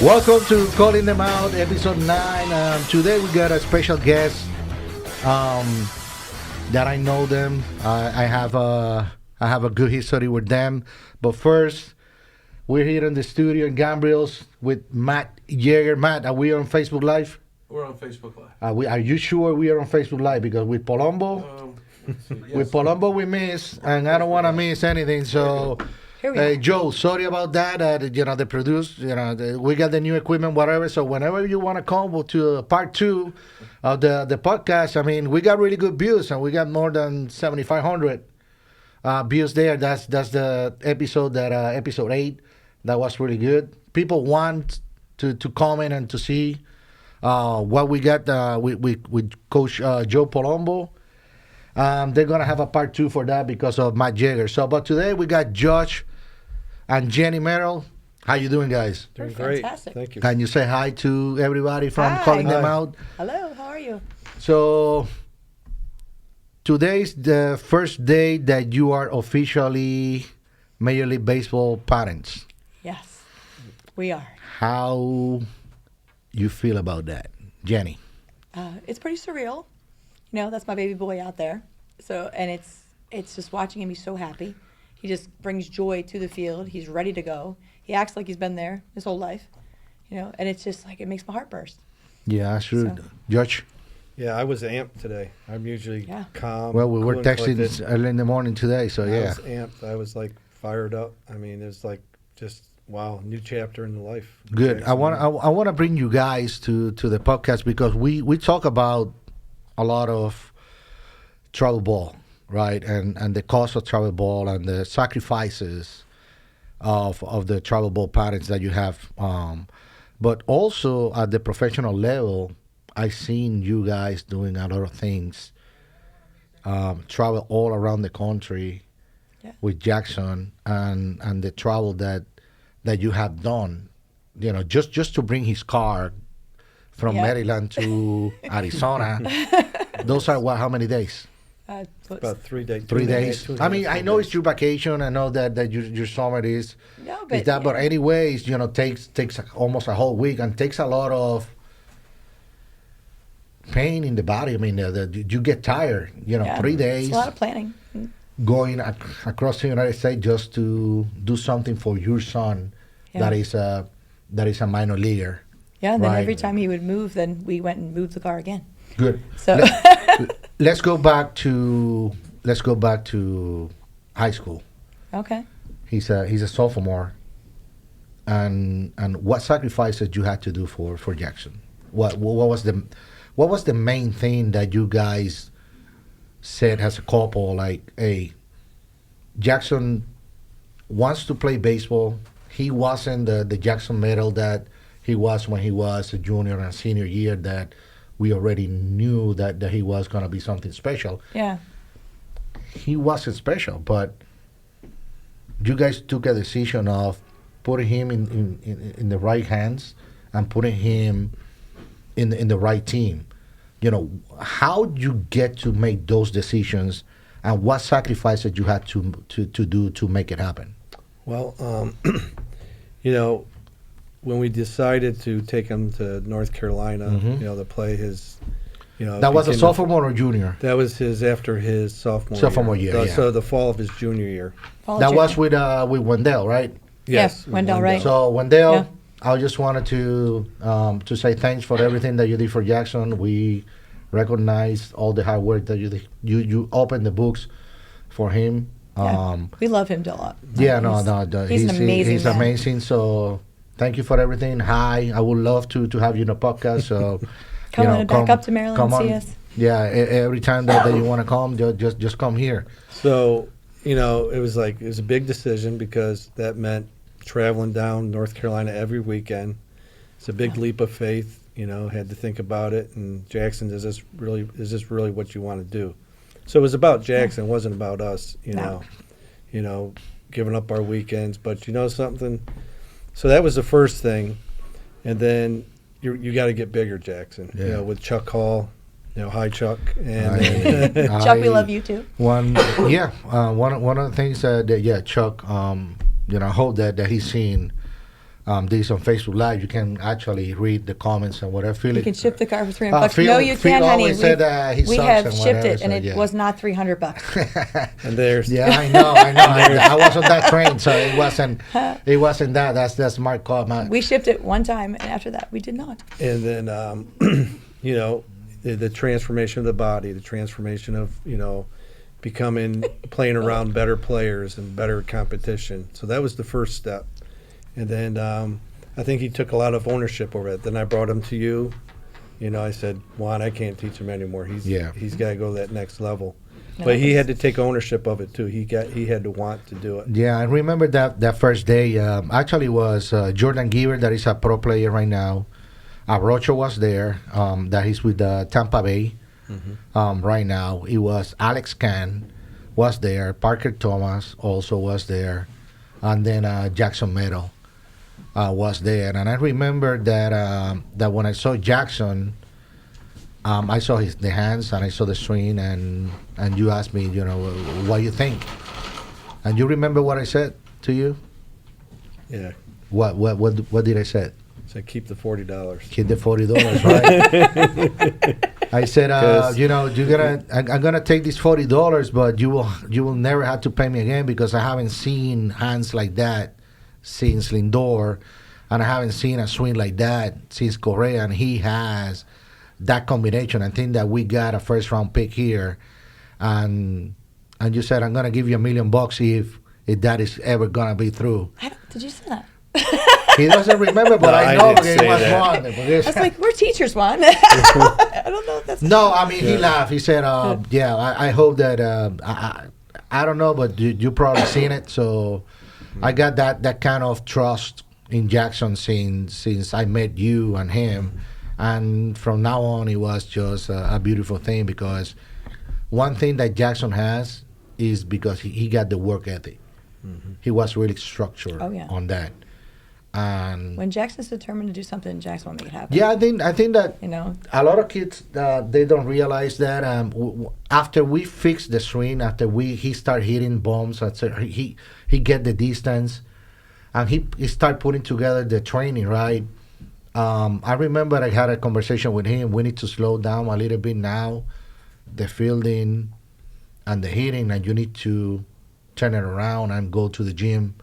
Welcome to Callin'Em Out, episode 9. Today we got a special guest that I know them. I have a good history with them. But first, we're here in the studio in Gambriel's with Matt Yeager. Matt, are we on Facebook Live? We're on Facebook Live. Are you sure we are on Facebook Live? Because with Palombo, Yes. we miss, and I don't want to miss anything. So, hey, Joe, sorry about that. The produce, we got the new equipment, whatever. So whenever you want to come to part 2 of the podcast, I mean, we got really good views, and we got more than 7,500 views there. That's the episode episode 8. That was really good. People want to comment and to see what we got with Coach Joe Palombo. They're gonna have a part 2 for that because of Matt Yeager. So, but today we got Josh and Jennie Merrill. How you doing, guys? Doing great. Fantastic. Thank you. Can you say hi to everybody from Hi. Calling Them Hi. Out? Hello, how are you? So today's the first day that you are officially Major League Baseball parents. Yes, we are. How you feel about that, Jennie? It's pretty surreal. That's my baby boy out there. So, and it's just watching him. He's so happy. He just brings joy to the field. He's ready to go. He acts like he's been there his whole life. And it's just like it makes my heart burst. Yeah, sure. So- Josh? Yeah, I was amped today. I'm usually calm. Well, we were cool and texting collected. early in the morning today, so I yeah. was amped. I was like fired up. I mean, it was like just wow, new chapter in the life. Good. Jackson. I want to bring you guys to the podcast because we talk about a lot of travel ball, right? And the cost of travel ball and the sacrifices of the travel ball parents that you have. But also at the professional level, I've seen you guys doing a lot of things. Travel all around the country with Jackson and the travel that you have done. Just to bring his car from Maryland to Arizona. Those are how many days? About 3 days. 3 days. I mean, I know it's your vacation. I know that your summer is. No, But anyways, takes almost a whole week and takes a lot of pain in the body. I mean, you get tired. 3 days. It's a lot of planning. Going across the United States just to do something for your son. Yeah. That is a minor leaguer. Yeah, and then Right. every time he would move, then we went and moved the car again. Good. So Let's go back to high school. okay. He's a sophomore. And what sacrifices you had to do for Jackson? What was the main thing that you guys said as a couple, like, hey, Jackson wants to play baseball. He wasn't the Jackson Merrill that he was when he was a junior and senior year, that we already knew that he was going to be something special. Yeah. He wasn't special, but you guys took a decision of putting him in the right hands and putting him in the right team. How did you get to make those decisions, and what sacrifices you had to do to make it happen? Well, when we decided to take him to North Carolina, to play his, That was a became sophomore or junior? That was after his sophomore year, So, yeah. so the fall of his junior year. That was with Wendell, right? Yes, Wendell, right. So Wendell, Yeah. I just wanted to say thanks for everything that you did for Jackson. We recognize all the hard work that you did. You opened the books for him. Yeah. We love him a lot. He's He's an amazing He's man. amazing. So thank you for everything. Hi, I would love to have you in a podcast. So Come on back up to Maryland and see us. Yeah, every time that you want to come, just come here. So, it was a big decision because that meant traveling down North Carolina every weekend. It's a big leap of faith, had to think about it. And Jackson, is this really what you want to do? So it was about Jackson, it wasn't about us, giving up our weekends. But something? So that was the first thing. And then you got to get bigger, Jackson. Yeah. With Chuck Hall, Hi, Chuck. And Chuck, we love you too. One of the things that Chuck, I hope that he's seen this on Facebook Live. You can actually read the comments and whatever. You can ship the car for $300. Phil- No, you Phil can't, honey. always said he We sucks have and shipped whatever, it, and so, it yeah. was not $300. and there's Yeah, I know. I was on that train, so it wasn't that. That's my call. We shipped it one time, and after that, we did not. And then, the transformation of the body, the transformation of, becoming, playing around better players and better competition. So that was the first step. And then I think he took a lot of ownership over it. Then I brought him to you. I said, Juan, I can't teach him anymore. He's got to go to that next level. No, But he had to take ownership of it too. He had to want to do it. Yeah, I remember that first day. Actually, was Jordan Giver, that is a pro player right now. Rocho was there. That he's with Tampa Bay right now. It was Alex Kahn was there. Parker Thomas also was there, and then Jackson Merrill was there. And I remember that when I saw Jackson, I saw the hands and I saw the swing, and you asked me, what you think, and you remember what I said to you? Yeah. What did I say? So keep the $40. Keep the $40, right? I said, I'm gonna take this $40, but you will never have to pay me again, because I haven't seen hands like that since Lindor, and I haven't seen a swing like that since Correa, and he has that combination. I think that we got a first round pick here, and you said, I'm gonna give you $1 million if that is ever gonna be through. Did you say that? He doesn't remember, but No, I I know didn't it say was that. wrong. I was like, we're teachers, Juan. I don't know if that's. No, I mean, he laughed. He said, I hope that, I don't know, but you probably seen it. So I got that kind of trust in Jackson since I met you and him. And from now on, it was just a beautiful thing, because one thing that Jackson has is because he got the work ethic. He was really structured on that. And when Jackson's determined to do something, Jackson will make it happen. yeah, I think that a lot of kids they don't realize that after we fix the swing, after he start hitting bombs, he get the distance, and he start putting together the training, right. I remember I had a conversation with him. We need to slow down a little bit now, the fielding and the hitting, and you need to turn it around and go to the gym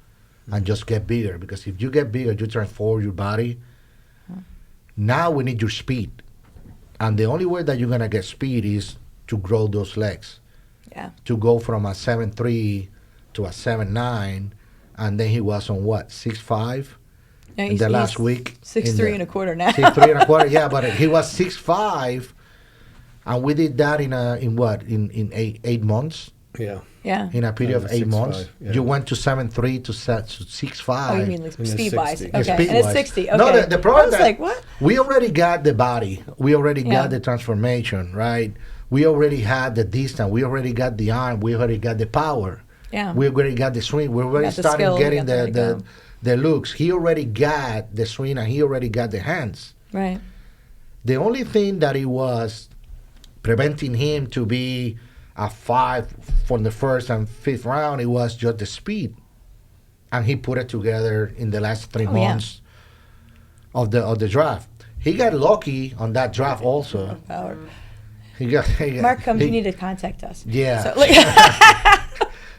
and just get bigger, because if you get bigger, you transform your body. Now we need your speed, and the only way that you're gonna get speed is to grow those legs. Yeah. To go from a 7'3" to a 7'9", and then he was on what 6'5" No, in the last week. 6'3" and a quarter now. 6'3" and a quarter, yeah, but he was 6'5", and we did that in 8 months. Yeah. Yeah. In a period of 8 months, 6'5", yeah. you went to 7'3" to 6'5". Oh, you mean like And it's speed wise? 60. Okay, Speed and it's wise. 60. Okay. No, the problem I was that like, what? we already got the body, we already Yeah. got the transformation, right? We already had the distance, we already got the arm, we already got the power, Yeah. we already got the swing, we already Got the started skill, getting we got the the looks. He already got the swing, and he already got the hands. Right. The only thing that it was preventing him to be a 5 from the first and fifth round, it was just the speed, and he put it together in the last 3 Oh, yeah. months of the draft. He got lucky on that draft also. Power. He got Mark comes, you need to contact us. Yeah. So, like,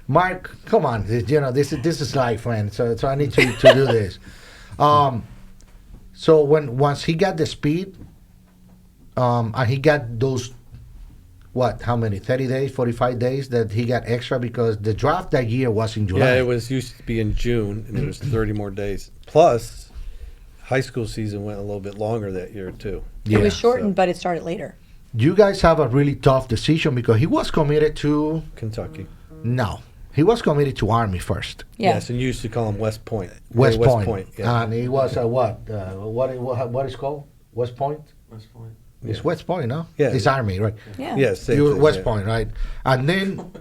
Mark, come on, this is life, man. So I need to do this. So once he got the speed, and he got those, how many, 30 days, 45 days that he got extra, because the draft that year was in July. Yeah, it was used to be in June, and it was 30 more days. Plus, high school season went a little bit longer that year too. Yeah. it was shortened, but it started later. You guys have a really tough decision, because he was committed to, Kentucky. he was committed to Army first. Yeah. Yes, and you used to call him West Point. West Point. Yeah. And he was what is called? West Point? West Point. It's Yeah. West Point, no? Yeah. It's Army, right? Yeah. Yes, same You thing, West yeah. Point, right? And then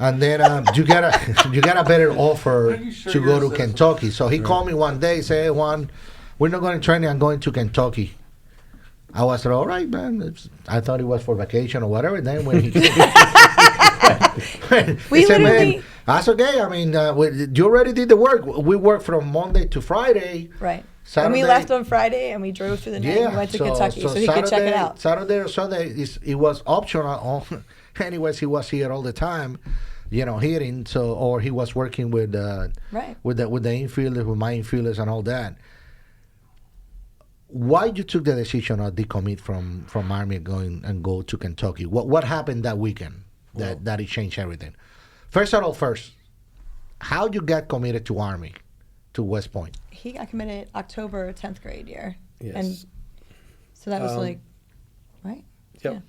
you got a better offer Are you sure to you're go a to citizen? Kentucky. So he called me one day, say, "Hey, Juan, we're not going to training. I'm going to Kentucky." I was like, all right, man. I thought it was for vacation or whatever. Then when he We he said, literally- man, that's okay. I mean, you already did the work. We work from Monday to Friday. Right. Saturday, And we left on Friday and we drove through the night and went to Kentucky so he could check it out. Saturday or Sunday, it was optional. Anyways, he was here all the time, hitting. So, or he was working with Right. with the infielders, with my infielders, and all that. Why you took the decision of decommit from Army and go to Kentucky? What happened that weekend that it changed everything? First, how you got committed to Army, to West Point? He got committed October 10th grade year. Yes. And so that was right? Yep.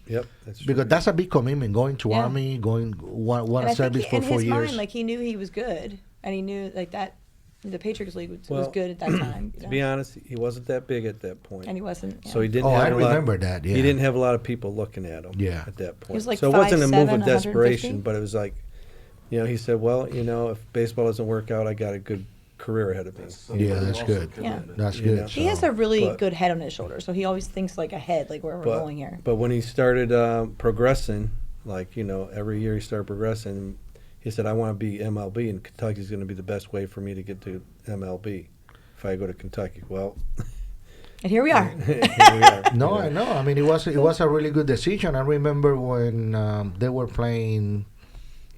That's true. Because that's a big commitment, going to Yeah. Army, want And a I service think for in 4 his years. mind, like he knew he was good and he knew like that the Patriots League was Well, good at that time. To be honest, he wasn't that big at that point. And he wasn't. So he didn't Oh, have I a lot. remember that, yeah. He didn't have a lot of people looking at him. Yeah. At that point. was like so it wasn't a move 5'7", of desperation, 150. but it was like, he said, well, if baseball doesn't work out, I got a good career ahead of me. Yeah, that's good. Yeah. That's You good. know. He has a really but- good head on his shoulder, so he always thinks like ahead, like where we're going here. But when he started progressing, every year he started progressing, he said, I want to be MLB, and Kentucky's going to be the best way for me to get to MLB if I go to Kentucky. Well, And here we are. here we are. No, I know. I mean, it was a really good decision. I remember when they were playing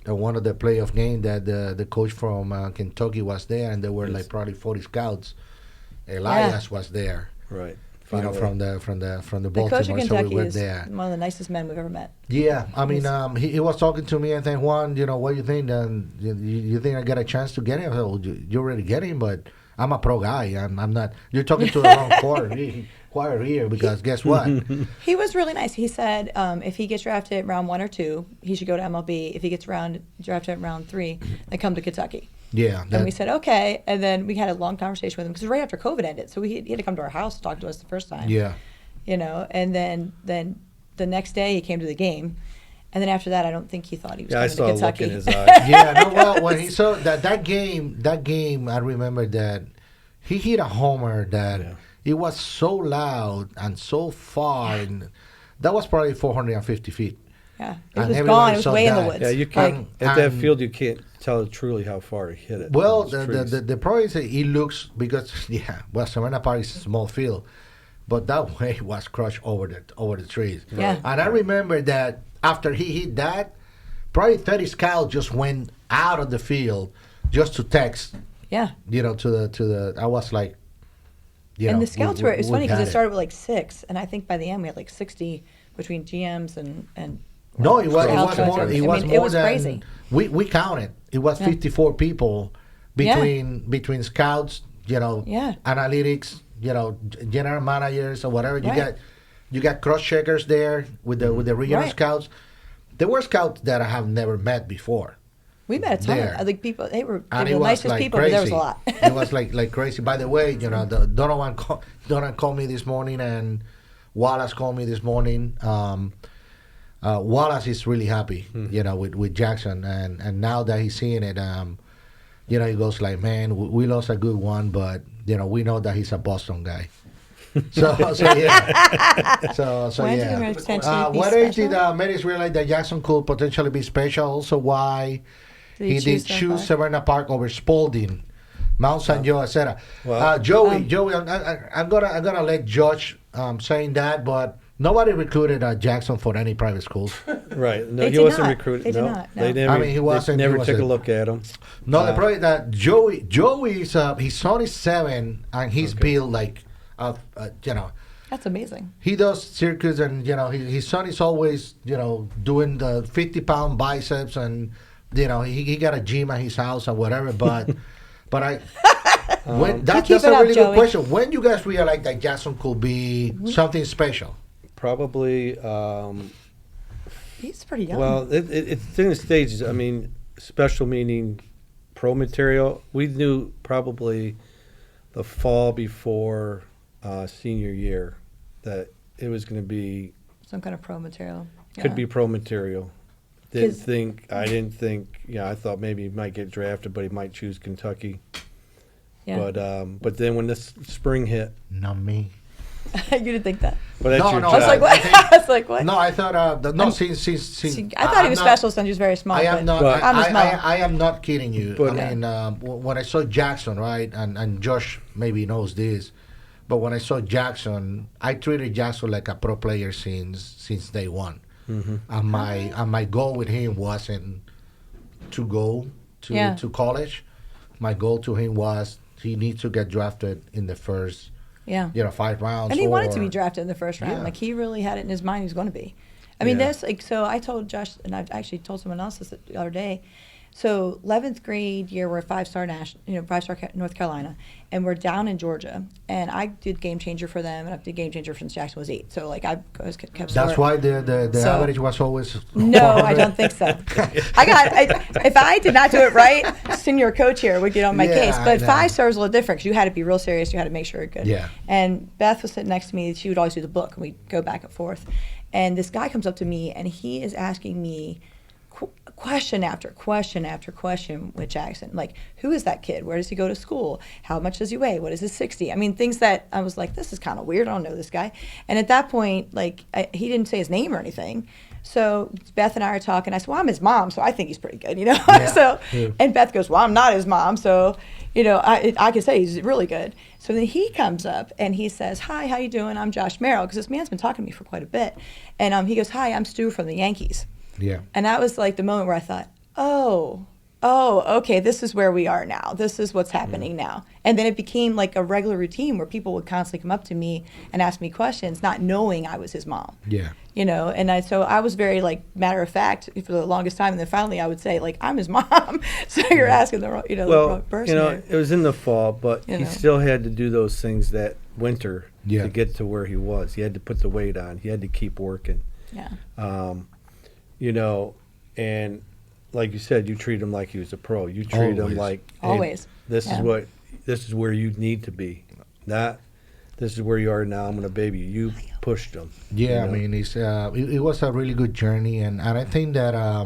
one of the playoff games that the coach from Kentucky was there, and there were like probably 40 scouts. Elias was there, Right. from the The coach of Baltimore. So we Kentucky went is there. one of the nicest men we've ever met. Yeah, I mean, he was talking to me and saying, Juan, what do you think? And you think I get a chance to get him? I said, well, you already get him, but I'm a pro guy. I'm not. You're talking to the wrong choir here, because guess what? He was really nice. He said if he gets drafted round 1 or 2, he should go to MLB. If he gets drafted in round 3, then come to Kentucky. Yeah. And we said, okay. And then we had a long conversation with him because right after COVID ended. So he had to come to our house to talk to us the first time. Yeah. And then the next day he came to the game. And then after that, I don't think he thought he was Yeah, I coming saw to a look Kentucky. in his eyes. Yeah, no, well, when he saw that game, I remember that he hit a homer that it was so loud and so far, and that was probably 450 feet. Yeah. It And was everybody gone. It was saw way in the that. woods. Yeah, you can't at that and- field. You can't tell truly how far he hit it. Well, Those trees. the problem is that it looks, because Savannah Park is a small field, but that way it was crushed over the trees. Yeah. And I remember that after he hit that, probably 30 scouts just went out of the field just to text. Yeah. To the. I was like, And the scouts were, it's funny because got it started with like 6, and I think by the end we had like 60 between GMs and No, it was scouts and more. everything. It I was mean, more it was than crazy. we counted. It was Yeah. 54 people between scouts, Yeah. analytics, general managers or whatever. Right. You got cross checkers there with the regional Right. scouts. There were scouts that I have never met before. We met a ton There. of like people. They were And the it was nicest like people, crazy. but there was a lot. It was like crazy. By the way, Donovan called me this morning, and Wallace called me this morning. Wallace is really happy, with Jackson, and now that he's seeing it, he goes like, man, we lost a good one, but we know that he's a Boston guy. So yeah. So Why did yeah. he potentially be What age did special? Merrill realize that Jackson could potentially be special? Also, why Did he did that choose far? Savannah Park over Spalding, Mount St. Joe, etc. Well- Joey, I'm gonna let Josh saying that, but nobody recruited Jackson for any private schools. Right. No, They he did wasn't not. recruited. They did no. not, no. They never, I mean, he wasn't- They never he took a wasn't. look at him. No, the problem is that Joey's his son is 7, and he's built like, That's amazing. he does circus, and his son is always doing the 50-pound biceps, and he got a gym at his house or whatever. But that's keep it a up, really good Joey. question. When you guys realize that Jackson could be something special? Probably. He's pretty young. Well, it's in the stages. I mean, special meaning pro material. We knew probably the fall before senior year that it was going to be, some kind of pro material. could Yeah. be pro material. I didn't think, I thought maybe he might get drafted, but he might choose Kentucky. Yeah. But then when this spring hit, Not me. You didn't think that? But that's No, your no, job. I was like, what? think- I was like, what? No, I thought no. Since See, I thought he was special since he was very small. I am but not. But- I'm just small. I am not kidding you. But- I mean, when I saw Jackson, right, and Josh maybe knows this, but when I saw Jackson, I treated Jackson like a pro player since day one. Mm-hmm. And my goal with him wasn't to go to college. My goal to him was he needs to get drafted in the first Yeah. 5 rounds. And he wanted to or- be drafted in the first round. Yeah. Like he really had it in his mind he was going to be. I mean, Yeah. this like so. I told Josh, and I've actually told someone else this the other day. So 11th grade year, we're 5-star national, 5-star North Carolina, and we're down in Georgia. And I did game changer for them, and I did game changer since Jackson was 8. So like I was kept. That's score. why the So- average was always. No, I don't think so. If I did not do it right, senior coach here would get on my Yeah, case. I But know. 5 stars is a little different because you had to be real serious. You had to make sure you're good. Yeah. And Beth was sitting next to me. She would always do the book, and we'd go back and forth. And this guy comes up to me, and he is asking me question after question after question with Jackson. Like, who is that kid? Where does he go to school? How much does he weigh? What is his 60? I mean, things that I was like, this is kind of weird. I don't know this guy. And at that point, like, he didn't say his name or anything. So Beth and I are talking. I said, well, I'm his mom, so I think he's pretty good, Yeah. So, Yeah. and Beth goes, well, I'm not his mom, so, I can say he's really good. So then he comes up and he says, hi, how you doing? I'm Josh Merrill, because this man's been talking to me for quite a bit. And he goes, hi, I'm Stu from the Yankees. Yeah. And that was like the moment where I thought, oh, okay, this is where we are now. This is what's happening now. And then it became like a regular routine where people would constantly come up to me and ask me questions, not knowing I was his mom. Yeah. And so I was very like matter of fact for the longest time, and then finally I would say like I'm his mom. So you're asking the wrong, the wrong person. it was in the fall, but You he know. still had to do those things that winter Yeah. to get to where he was. He had to put the weight on. He had to keep working. Yeah. And like you said, you treat him like he was a pro. You treat him Always. like hey, Always. This Yeah. this is where you need to be. Not this is where you are now. I'm gonna baby you. You pushed him. Yeah, you I know? mean, it was a really good journey, and I think that I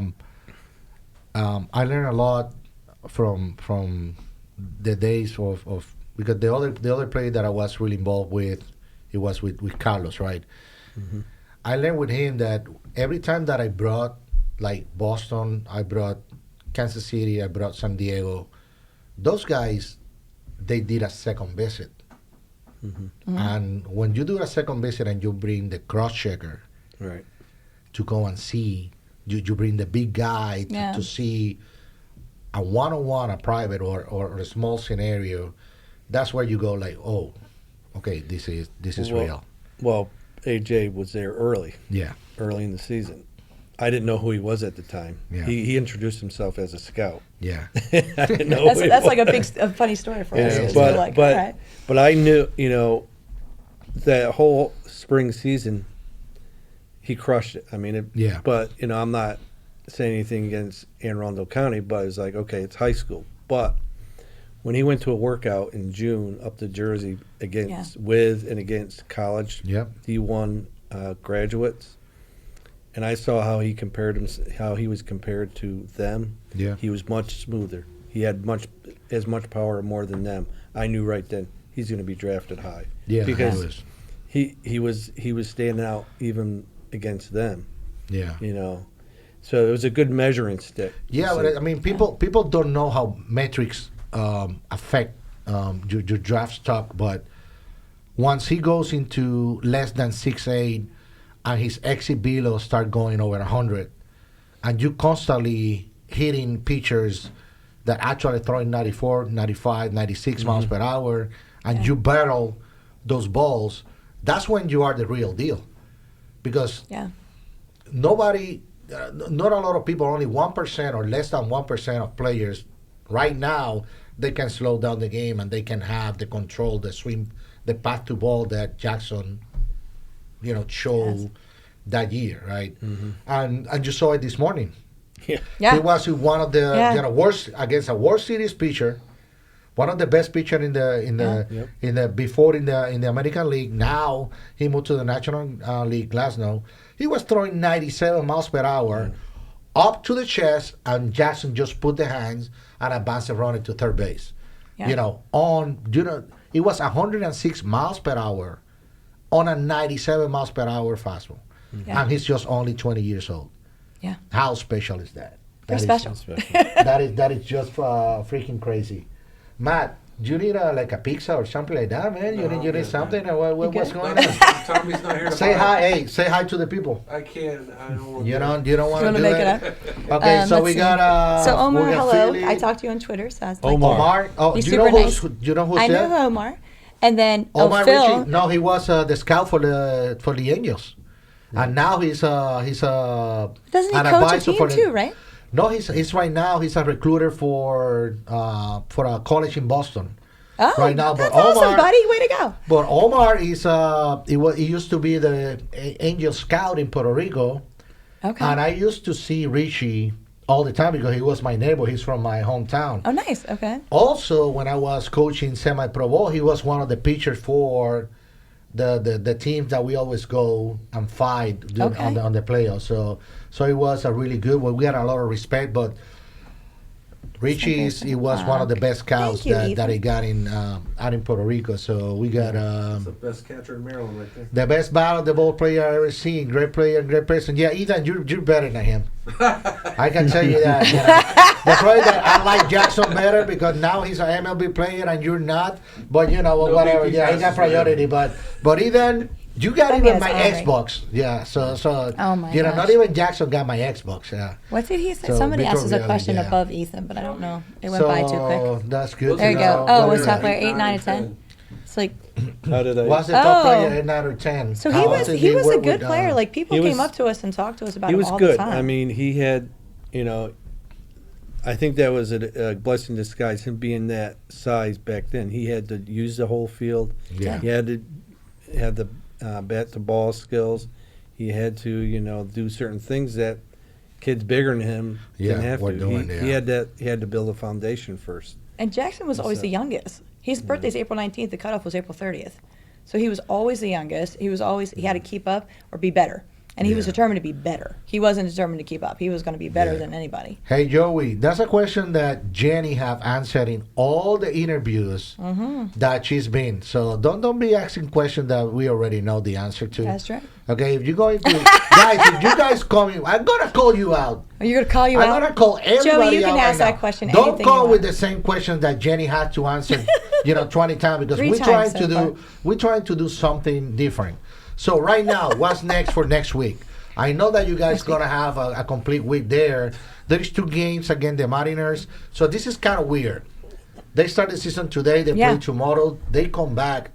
learned a lot from the days of because the other player that I was really involved with, it was with Carlos, right? Mm-hmm. I learned with him that every time that I brought like Boston, I brought Kansas City, I brought San Diego, those guys, they did a second visit. Mm-hmm. And when you do a second visit and you bring the cross checker Right. to go and see, you bring the big guy Yeah. to see a one-on-one, a private or a small scenario, that's where you go like, oh, okay, this is real. Well, AJ was there early Yeah, in the season. I didn't know who he was at the time. Yeah. He introduced himself as a scout. yeah, I didn't know who he That's like was. a funny story for Yeah, us. It's but like, but all right. but I knew that whole spring season he crushed it. I mean, Yeah. But I'm not saying anything against Anne Arundel County, but it's like okay, it's high school. But when he went to a workout in June up to Jersey against college Yep. D1 graduates, and I saw how he was compared to them. Yeah. He was much smoother. He had as much power or more than them. I knew right then he's going to be drafted high. Yeah, because he was. he was standing out even against them. Yeah. So it was a good measuring stick. Yeah, So- but I mean, people don't know how metrics affect your draft stock. But once he goes into less than 6'8", and his exit velo start going over 100, and you constantly hitting pitchers that actually throwing 94, 95, 96 miles per hour, and you battle those balls, that's when you are the real deal. Because Yeah. nobody, not a lot of people, only 1% or less than 1% of players right now, they can slow down the game and they can have the control, the swing, the path to ball that Jackson, showed Yes. that year, right? And you saw it this morning. Yeah. Yeah. He was one of the Yeah. worst against a World Series pitcher, one of the best pitcher in the Yep. in the American League. Now he moved to the National League, Glasgow. He was throwing 97 miles per hour up to the chest, and Jackson just put the hands and advanced the runner to third base. Yeah. It was 106 miles per hour on a 97 miles per hour fastball. Yeah. And he's just only 20 years old. Yeah. How special is that? They're That is- special. that is just freaking crazy. Matt, do you need like a pizza or something like that, man? You No, need I'm something? good, Or what's good? going No, on? Tommy's not here to Say buy hi. it. Hey, say hi to the people. I can't. I don't want You to. don't want You to want to do make it up? Okay, so let's we see. got So Omar, we got hello. Philly. I talked to you on Twitter, so I was like, Omar. Oh, He's do you know super who's nice. do you know who's I know there? Omar. And then Omar Phil. Ritchie. No, he was the scout for the Angels, and now he's Doesn't he an coach a advisor team for the- too, right? No, he's right now. He's a recruiter for a college in Boston. Oh, Right now, but that's awesome, Omar- buddy. Way to go. But Omar is he used to be the Angel scout in Puerto Rico, Okay. and I used to see Richie all the time because he was my neighbor. He's from my hometown. Oh, nice. Okay. Also, when I was coaching semi-pro ball, he was one of the pitchers for the teams that we always go and fight Okay. on the playoffs. So it was a really good one. We had a lot of respect, but Richie he was one of the best scouts Thank you, that Ethan. he got in out in Puerto Rico. So we got That's the best catcher in Maryland right there. the best battle the ball player I ever seen. Great player, great person. Yeah, Ethan, you're better than him. I can tell you that. The probably that I like Jackson better because now he's an MLB player and you're not. But No whatever. big Yeah, he got passes for him. priority. But Ethan, you got That'd even be my his honor. Xbox. Yeah. So Oh, my not gosh. even Jackson got my Xbox. Yeah. What did he say? So Somebody asked us a Victor question Villa, yeah. above Ethan, but I don't know. It went by too quick. That's good. There to you know. go. Oh, What what's is top it? player? 8, 9, and 10. It's like, How did I? What's the top Oh. player? 8, 9, or 10? so How often he do was you a work good with, player. Like people He came was- up to us and talked to us about He him was all the good. time. I mean, he had, I think that was a blessing in disguise. Him being that size back then, he had to use the whole field. Yeah. He had to have the bat to ball skills. He had to, do certain things that kids bigger than him didn't Yeah, have were to. doing, He yeah. had that. He had to build a foundation first. And Jackson was always the youngest. His birthday's April 19th. The cutoff was April 30th. So he was always the youngest. He had to keep up or be better. And he was Yeah. determined to be better. He wasn't determined to keep up. He was going to be better Yeah. than anybody. Hey Joey, that's a question that Jennie have answered in all the interviews that she's been. So don't be asking questions that we already know the answer to. That's right. Okay, if you're going to guys, if you guys call me, I'm gonna call you out. Are you going to call you I'm out? gonna call everybody Joey, you out can right ask that now. question Don't anything call you with want. the same questions that Jennie had to answer, 20 times because 3 we're times trying to so far. we're trying to do something different. So right now, what's next for next week? I know that you guys gonna have a complete week there. There is 2 games against the Mariners, so this is kind of weird. They start the season today. They Yeah. play tomorrow. They come back.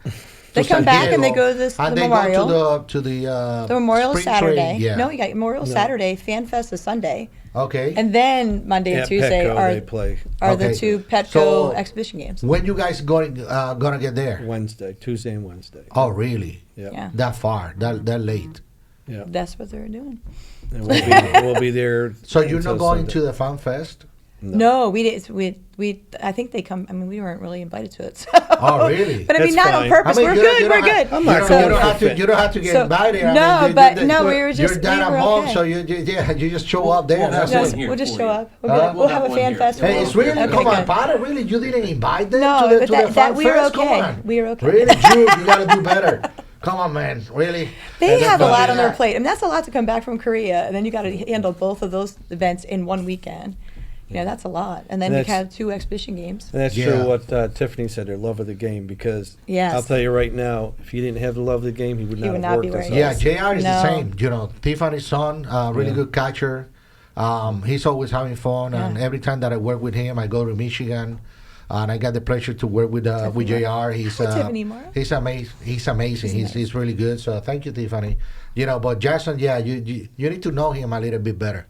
They to come San back and they Diego, go to this- and the they Memorial. go to the The Memorial spring Saturday. training, Yeah. No, you got Memorial Saturday. Fan Fest is Sunday. Okay. And then Monday and At Tuesday Petco, they play are Okay. the 2 Petco So- exhibition games. When you guys gonna get there? Tuesday and Wednesday. Oh, really? Yeah. That far? That late? Yeah. That's what they're doing. And we'll be there. So you're until not going Sunday. to the Fan Fest? No, we did. We I think they come. I mean, we weren't really invited to it. So. Oh, really? But I mean, That's not on fine. purpose. We're good. We're good. I'm You not don't, going you don't have to. perfect. You don't have to get So- invited. I no, mean, but no, we were just- You're dad we at were home, okay. so you just show up there. We'll That's have it. one here We'll just for show you. up. We'll, Huh? we'll have a We'll have fan one fest. here. Hey, it's really Okay, come on, good. Potter. Really, you didn't invite them No, to the but to the that Fan we were Fest? Come okay. on. We were okay. Really, Drew, you gotta do better. Come on, man. Really. They And have a then- lot on their plate. I mean, that's a lot to come back from Korea, and then you got to handle both of those events in one weekend. That's a lot. And then you That's- have 2 exhibition games. And that's Yeah. true what Tiffany said, her love of the game, because Yes. I'll tell you right now, if he didn't have the love of the game, he would not would have not worked be where us he out. Yeah, Yes. JR is the No. same. Tiffany's son, really Yeah. good catcher. He's always having fun, and Yeah. every time that I work with him, I go to Michigan, and I got the pleasure to work with JR. He's Hi, Tiffany Morrow. he's amazing. He's amazing. He's He's really good. So thank you, Tiffany. But Jackson, yeah, you need to know him a little bit better.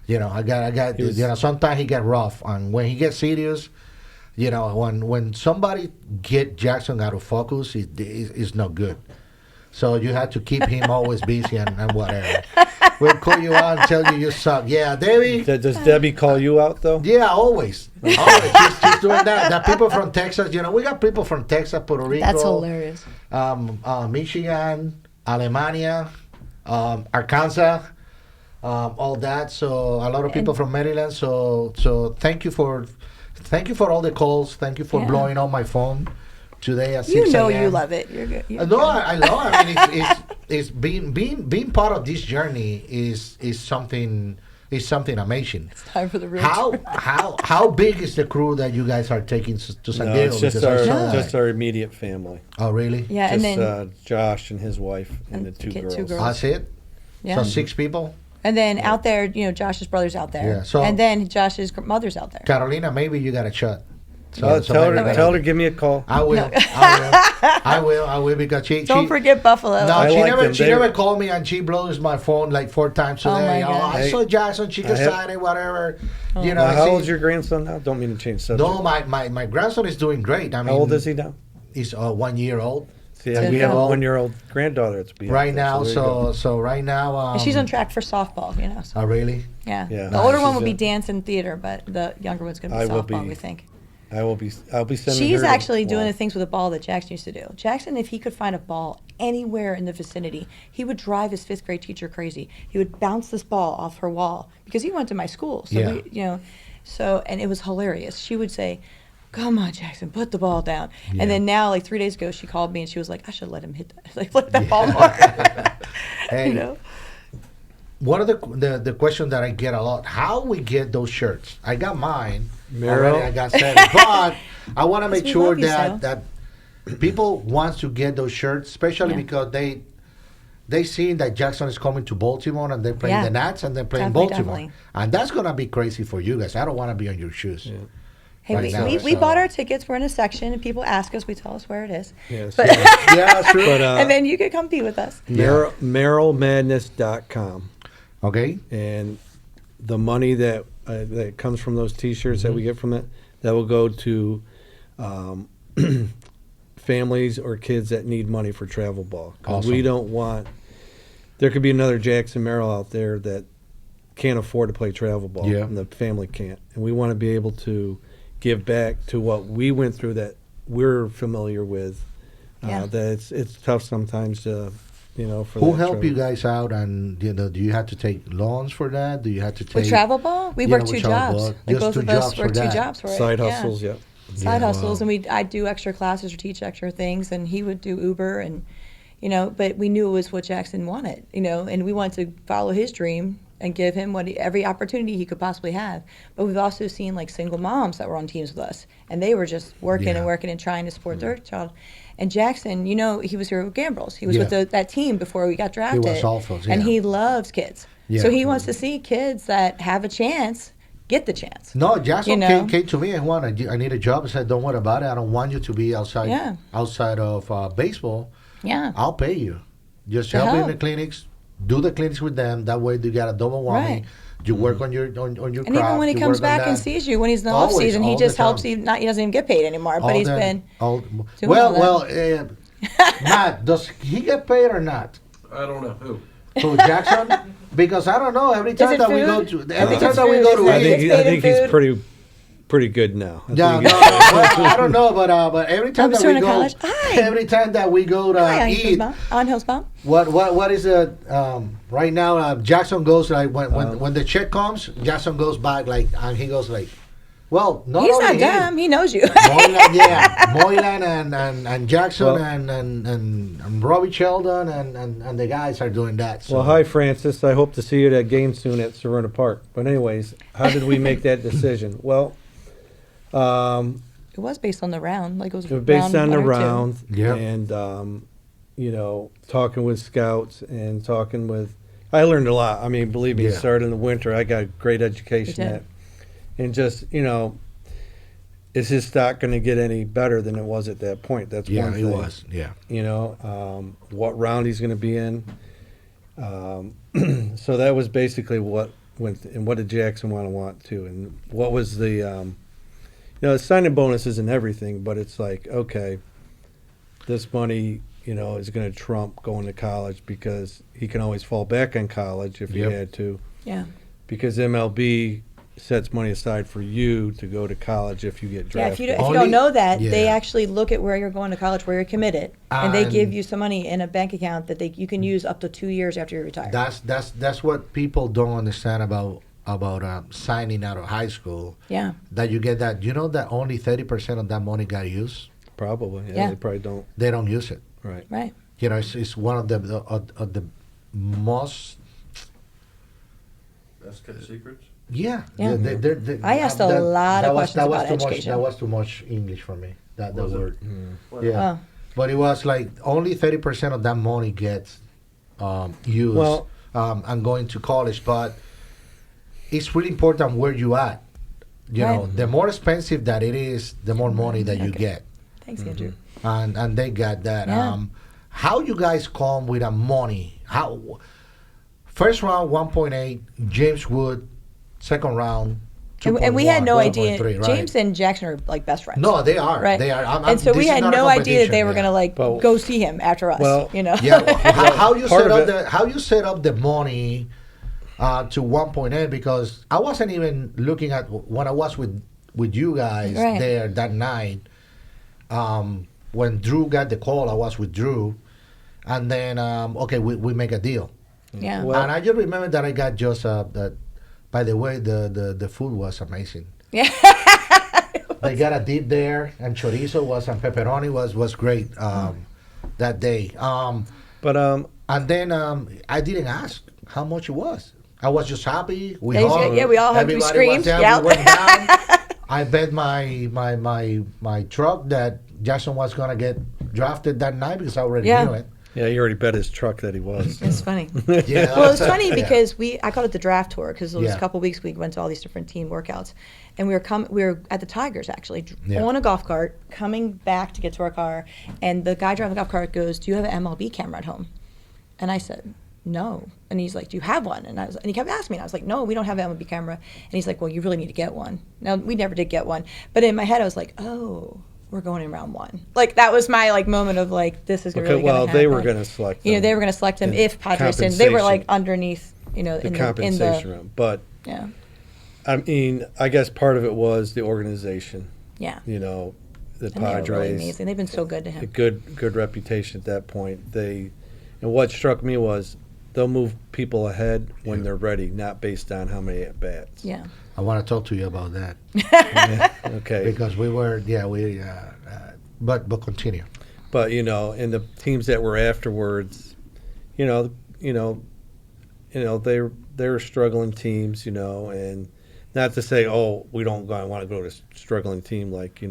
I got. He was- Sometimes he get rough, and when he gets serious, when somebody get Jackson out of focus, it's not good. So you have to keep him always busy and whatever. We'll call you out and tell you suck. Yeah, Debbie. Does Debbie call you out, though? Yeah, always. Always. She's doing that. The people from Texas, we got people from Texas, Puerto Rico. That's hilarious. Michigan, Alemania, Arkansas, all that. So a lot of people from Maryland. So thank you for all the calls. Thank you for Yeah. blowing on my phone today at 6 You know a.m. you love it. You're good. You're No, good. I love it. I mean, it's being part of this journey is something amazing. It's time for the real How tour. how big is the crew that you guys are taking to San No, Diego? it's just Because I our saw just that. our immediate family. Oh, really? Yeah, and Just then Josh and his wife and the And two the girls. two girls. That's it. yeah. So 6 people. And then out there, Josh's brother's out there. Yeah, so- and then Josh's mother's out there. Carolina, maybe you got a shot. Oh, tell her maybe- to give me a call. I will. I will because she. Don't she, forget Buffalo. No, I she like never. them. She They- never called me, and she blows my phone like 4 times Oh, today. my Oh, God. I saw Jackson. She I have- decided whatever. You know. Now, I how see- old's your grandson now? Don't mean to change subject. No, my grandson is doing great. I mean, How old is he now? He's 1 year old See, Good we have a girl. 1-year-old granddaughter. It's right now. there you go. So right now. And she's on track for softball. So, Oh, really? yeah. Yeah. The older Nice. one will be She's dance and theater, but the younger one's going to be I will softball. be- We think. I'll be sending She's her to- actually doing well, the things with a ball that Jackson used to do. Jackson, if he could find a ball anywhere in the vicinity, he would drive his 5th grade teacher crazy. He would bounce this ball off her wall because he went to my school. So Yeah. and it was hilarious. She would say, "Come on, Jackson, put the ball down." And then now, like 3 days ago, she called me and she was like, "I should let him hit that, let that ball more." Hey, one of the question that I get a lot: how we get those shirts? I got mine. Merrill. Already I got 7, but I want to make we sure love you, that Sal. that people want to get those shirts, especially Yeah. because they seen that Jackson is coming to Baltimore and they're playing Yeah. the Nats and they're playing Definitely, Baltimore, definitely. and that's gonna be crazy for you guys. I don't want to be on your shoes. Hey, Right now, we so- bought our tickets. We're in a section, and people ask us. We tell us where it is. Yes. But, Yeah, true. But, and then you could come be with us. MerrillMadness.com. Okay. And the money that comes from those T-shirts that we get from it, that will go to families or kids that need money for travel ball. 'Cause we Awesome. don't want. There could be another Jackson Merrill out there that can't afford to play travel ball, Yeah. and the family can't. And we want to be able to give back to what we went through that we're familiar with. Yeah. That it's tough sometimes to, for Who that helped you travel. guys out, and do you have to take loans for that? Do you have to take With travel ball, we Yeah, work with 2 travel jobs. ball. Like Just both 2 of us jobs work for 2 that. jobs for it. Side yeah. hustles? Yep. Side Yeah, hustles, wow. and I do extra classes or teach extra things, and he would do Uber, and but we knew it was what Jackson wanted, and we wanted to follow his dream and give him every opportunity he could possibly have. But we've also seen like single moms that were on teams with us, and they were just working Yeah. and working and trying to support their child. And Jackson, he was here with Gambrels. He was Yeah. with that team before we got drafted. also, And yeah. he loves kids. Yeah. So he wants to see kids that have a chance get the chance. No, Jackson You know? came to me and wanted, I need a job. I said, don't worry about it. I don't want you to be outside Yeah. outside of baseball. Yeah. I'll pay you. Just To help me in help. the clinics. Do the clinics with them. That way you got a double whammy. Right. You work on your on your And craft. even when he you comes work on back and that. sees you when he's in the off Always, season, he all just the helps. time. He doesn't even get paid anymore, but All he's the- been all- doing well, all that. Matt, does he get paid or not? I don't know who. To Jackson? Because I don't know. Every time it that we go food? to, I every think time it's that we food, go isn't to it? I eat, think, It's I paid think in he's food. pretty good now. I yeah, think no, he- well, I don't know, but every time that we student of go, college. Hi. every time that we go to Hi, eat, on Hillsbaum. what is it? Right now, Jackson goes like when the check comes, Jackson goes back like and he goes like, well, not He's only not him, dumb. He knows you. Moylan, yeah, Moylan and Jackson Well- and Robbie Sheldon and the guys are doing that. So. Well, hi, Francis. I hope to see you at that game soon at Serena Park. But anyways, how did we make that decision? Well, It was based on the round. Like it was based round on the 1 or 2. round Yep. and, talking with scouts and talking with – I learned a lot. I mean, believe me, Yeah. starting in the winter, I got great education You did. at. And just, is his stock going to get any better than it was at that point? That's Yeah, one it thing. was. Yeah. What round he's going to be in. So that was basically what went, and what did Jackson want to, and what was the, signing bonus isn't everything, but it's like, okay, this money, is going to trump going to college because he can always fall back on college if Yep. he had to, Yeah. because MLB sets money aside for you to go to college if you get Yeah, drafted. if you Only- don't know that, they yeah. actually look at where you're going to college, where you're committed, and they give And- you some money in a bank account that you can use up to 2 years after you retire. That's what people don't understand about signing out of high school. Yeah. That you get that that only 30% of that money got used. Probably. Yeah, Yeah. They probably don't. They don't use it. Right. Right. You know, it's one of the most. Best kept secrets. Yeah. Yeah. They- I asked a lot of questions that was about too much. education. That was too much English for me. That Was it? word. What? Yeah. Oh. But it was like only 30% of that money gets used. Well- and going to college, but it's really important where you at. You know, Right. the more expensive that it is, the more money that you Okay. get, Thanks, Andrew. and they got that. Yeah. How you guys come with a money? How first round 1.8, James Wood, second round. And we had 2.1, no idea. 1.3, right? James and Jackson are like best friends. No, they are. Right. They are. And so this we is had not a no idea that they were competition, gonna like Well- go see him after us. well, you know. Yeah, well, how you Part set of up it- how you set up the money to 1.8, because I wasn't even looking at when I was with you guys Right. there that night. When Drew got the call, I was with Drew, and then okay, we make a deal. Yeah. Well- And I just remember that I got just that. By the way, the food was amazing. Yeah. They got a dip there, and chorizo was and pepperoni was great that day. But And then I didn't ask how much it was. I was just happy. We Yeah, you hugged. said- yeah, we all hugged, we Everybody was screamed, there, yep. we went down. I bet my truck that Jackson was gonna get drafted that night because I already Yeah. knew it. yeah, he already bet his truck that he was. It's funny. Yeah. Well, it's funny Yeah. because I called it the draft tour because it was Yeah. a couple weeks we went to all these different team workouts, and we were at the Tigers actually Yeah. on a golf cart coming back to get to our car, and the guy driving the golf cart goes, "Do you have an MLB camera at home?" And I said, "No." And he's like, "Do you have one?" And he kept asking me. And I was like, "No, we don't have an MLB camera." And he's like, "Well, you really need to get one." Now we never did get one, but in my head I was like, "Oh, we're going in round one." Like that was my like moment of like, this is Okay, really well, going to they happen. were going to select You know, them they were going to select him in if Padres didn't. They were like compensation. underneath, you know, the in compensation the round. But yeah, I mean, I guess part of it was the organization. yeah. You know, the And they were really Padres, amazing. They've been so good to a him. good reputation at that point. And what struck me was they'll move people ahead when they're ready, not based on how many at bats. Yeah. I want to talk to you about that Okay. because but continue. But you know, and the teams that were afterwards, they were struggling teams, and not to say, oh, we don't want to go to a struggling team like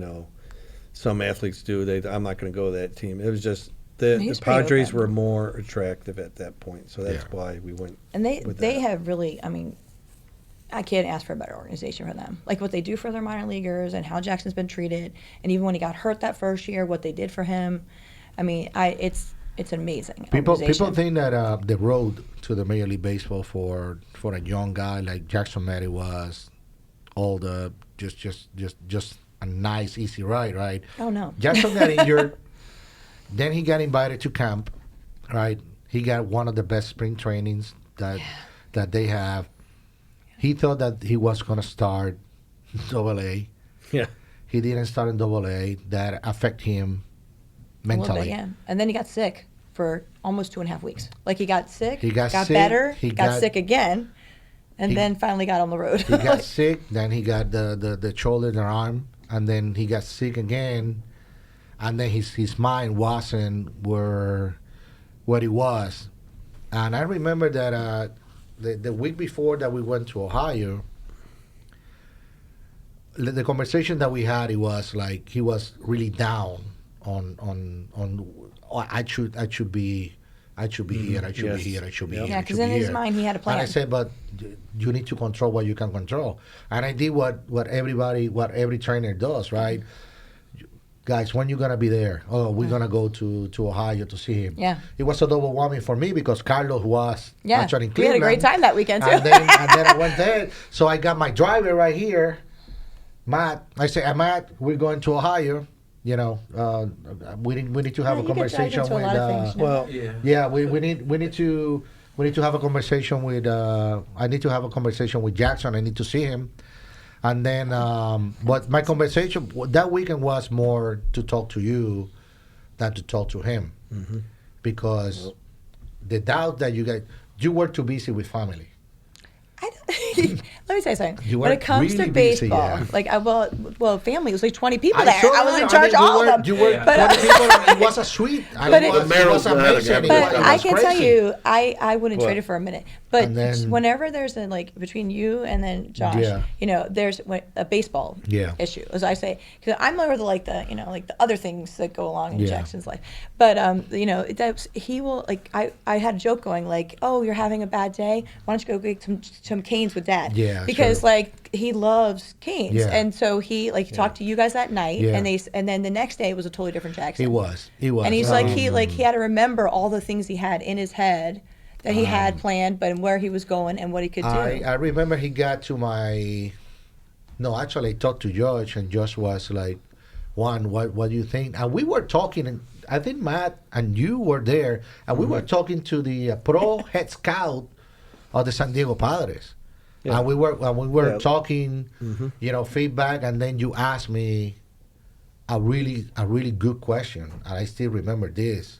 some athletes do. I'm not going to go to that team. It was just the He's pretty Padres open. were more attractive at that point, so that's Yeah. why we went. And they with they that. have really, I mean, I can't ask for a better organization for them. Like what they do for their minor leaguers and how Jackson's been treated, and even when he got hurt that first year, what they did for him. I mean, it's an amazing People organization. think that the road to the Major League Baseball for a young guy like Jackson Merrill was all the just a nice easy ride, right? Oh no. Jackson got injured, then he got invited to camp, right? He got one of the best spring trainings that they have. He thought that he was going to start AA. Yeah. He didn't start in AA. That affect him A little mentally. bit, yeah. And then he got sick for almost 2.5 weeks. Like he got sick, He got sick, better, he got got- sick again, and He- then finally got on the road. He got sick, then he got the shoulder and the arm, and then he got sick again, and then his mind wasn't where it was. And I remember that the week before that we went to Ohio, the conversation that we had, it was like he was really down on I should be here, I should be Yes. here, I should be Yep. here. Yeah, I 'cause should in be his here. mind he had a plan. And I said, but you need to control what you can control. And I did what every trainer does, right? Guys, when you gonna be there? Oh, we're gonna go to Ohio to see him. Yeah. It was a double whammy for me because Carlos was Yeah, actually in we had a great Cleveland. time that weekend too. And then I went there. So I got my driver right here, Matt. I said, Matt, we're going to Ohio. We need to have Yeah, a you get dragged conversation into a with. lot of things, you know. Well, Yeah. Yeah, we need to have a conversation with. I need to have a conversation with Jackson. I need to see him, and then. But my conversation that weekend was more to talk to you, than to talk to him, because the doubt that you were too busy with family. let me say something. You When were it comes really to busy, baseball, yeah. like well, family, it was like 20 people I there. saw I was that. in charge of all of them. You were Yeah. 20 people. And it was a suite. And But it was, Merrill it was amazing. But It But was I can tell crazy. you, I wouldn't What? trade it for a minute. But And then- whenever there's a, like, between you and then Josh, Yeah. you know, there's a baseball Yeah. issue, as I say, because I'm over the like the you know like the other things that go along in Yeah. Jackson's life. But you know, he will like I had a joke going like, oh, you're having a bad day. Why don't you go get some canes with Dad? Yeah, because sure. like he loves canes, Yeah. and so he like talked to you guys that night, Yeah. and then the next day it was a totally different Jackson. He was. And he's like he had to remember all the things he had in his head that he had planned, but where he was going and what he could do. I remember he got to my. No, actually, I talked to Josh, and Josh was like, "Juan, what do you think?" And we were talking, and I think Matt and you were there, and we were talking to the pro head scout of the San Diego Padres, Yeah. and we were Yeah. talking, you know, feedback, and then you asked me a really good question, and I still remember this.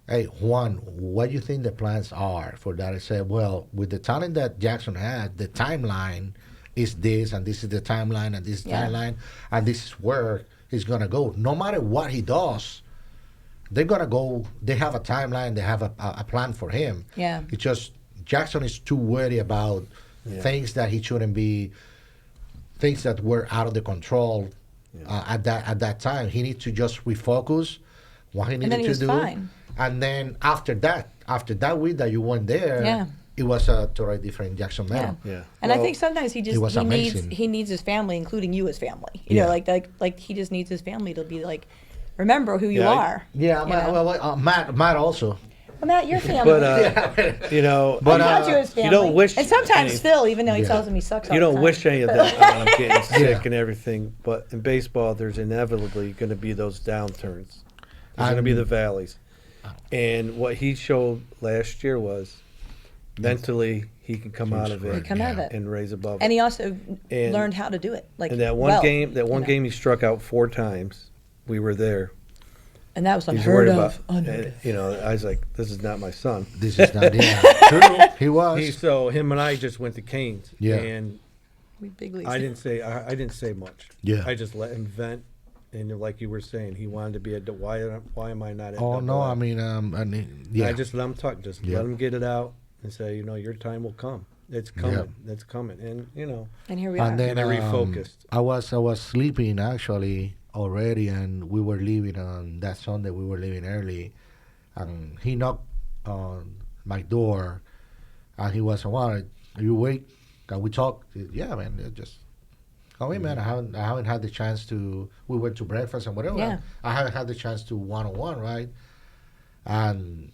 Hey, Juan, what do you think the plans are for that? I said, well, with the talent that Jackson had, the timeline is this, and this is the timeline, and this is the Yeah. timeline, and this is where he's going to go. No matter what he does, they're going to go. They have a timeline. They have a plan for him. Yeah. It's just Jackson is too worried about things that he shouldn't be, things that were out of the control at that time. He needs to just refocus what he needed then he to was do. fine. And then after that week that you went there, Yeah. it was a totally different Jackson Yeah. Merrill. Yeah. And I Well, think sometimes he it was amazing. needs his family, including you as family. You Yeah. know, like he just needs his family to be like, remember who you Yeah, are. Yeah, you know? well, Matt also. Well, Matt, your family. But you know, But, I thought you his family. don't wish and sometimes any- Phil, even though he Yeah. tells him he sucks. all you the don't time. wish any of that on getting sick Yeah. and everything, but in baseball, there's inevitably going to be those downturns. There's going to be the valleys. And what he showed last year was mentally he can come out of He it come out of it. and raise above And it. he also And- learned how to do it. Like And that one well, game, you know. he struck out 4 times. We were there. and that was He's unheard worried of. about, Unheard of. you know, I was like, this is not my son. This is not true. He was. So him and I just went to Canes. Yeah. And We big leagues. I didn't say much. Yeah. I just let him vent, and like you were saying, he wanted to be why am I not at Oh no, AA? I mean, I just let him talk, just Yeah. let him get it out, and say, you know, your time will come. It's coming. It's coming, and you know, and here we are. and then And refocused. I was sleeping actually already, and we were leaving on that Sunday. We were leaving early, and he knocked on my door, and he was, "Well, are you awake? Can we talk?" Yeah, man, just come in, man. I haven't had the chance to. We went to breakfast and whatever. Yeah. I haven't had the chance to one-on-one, right? And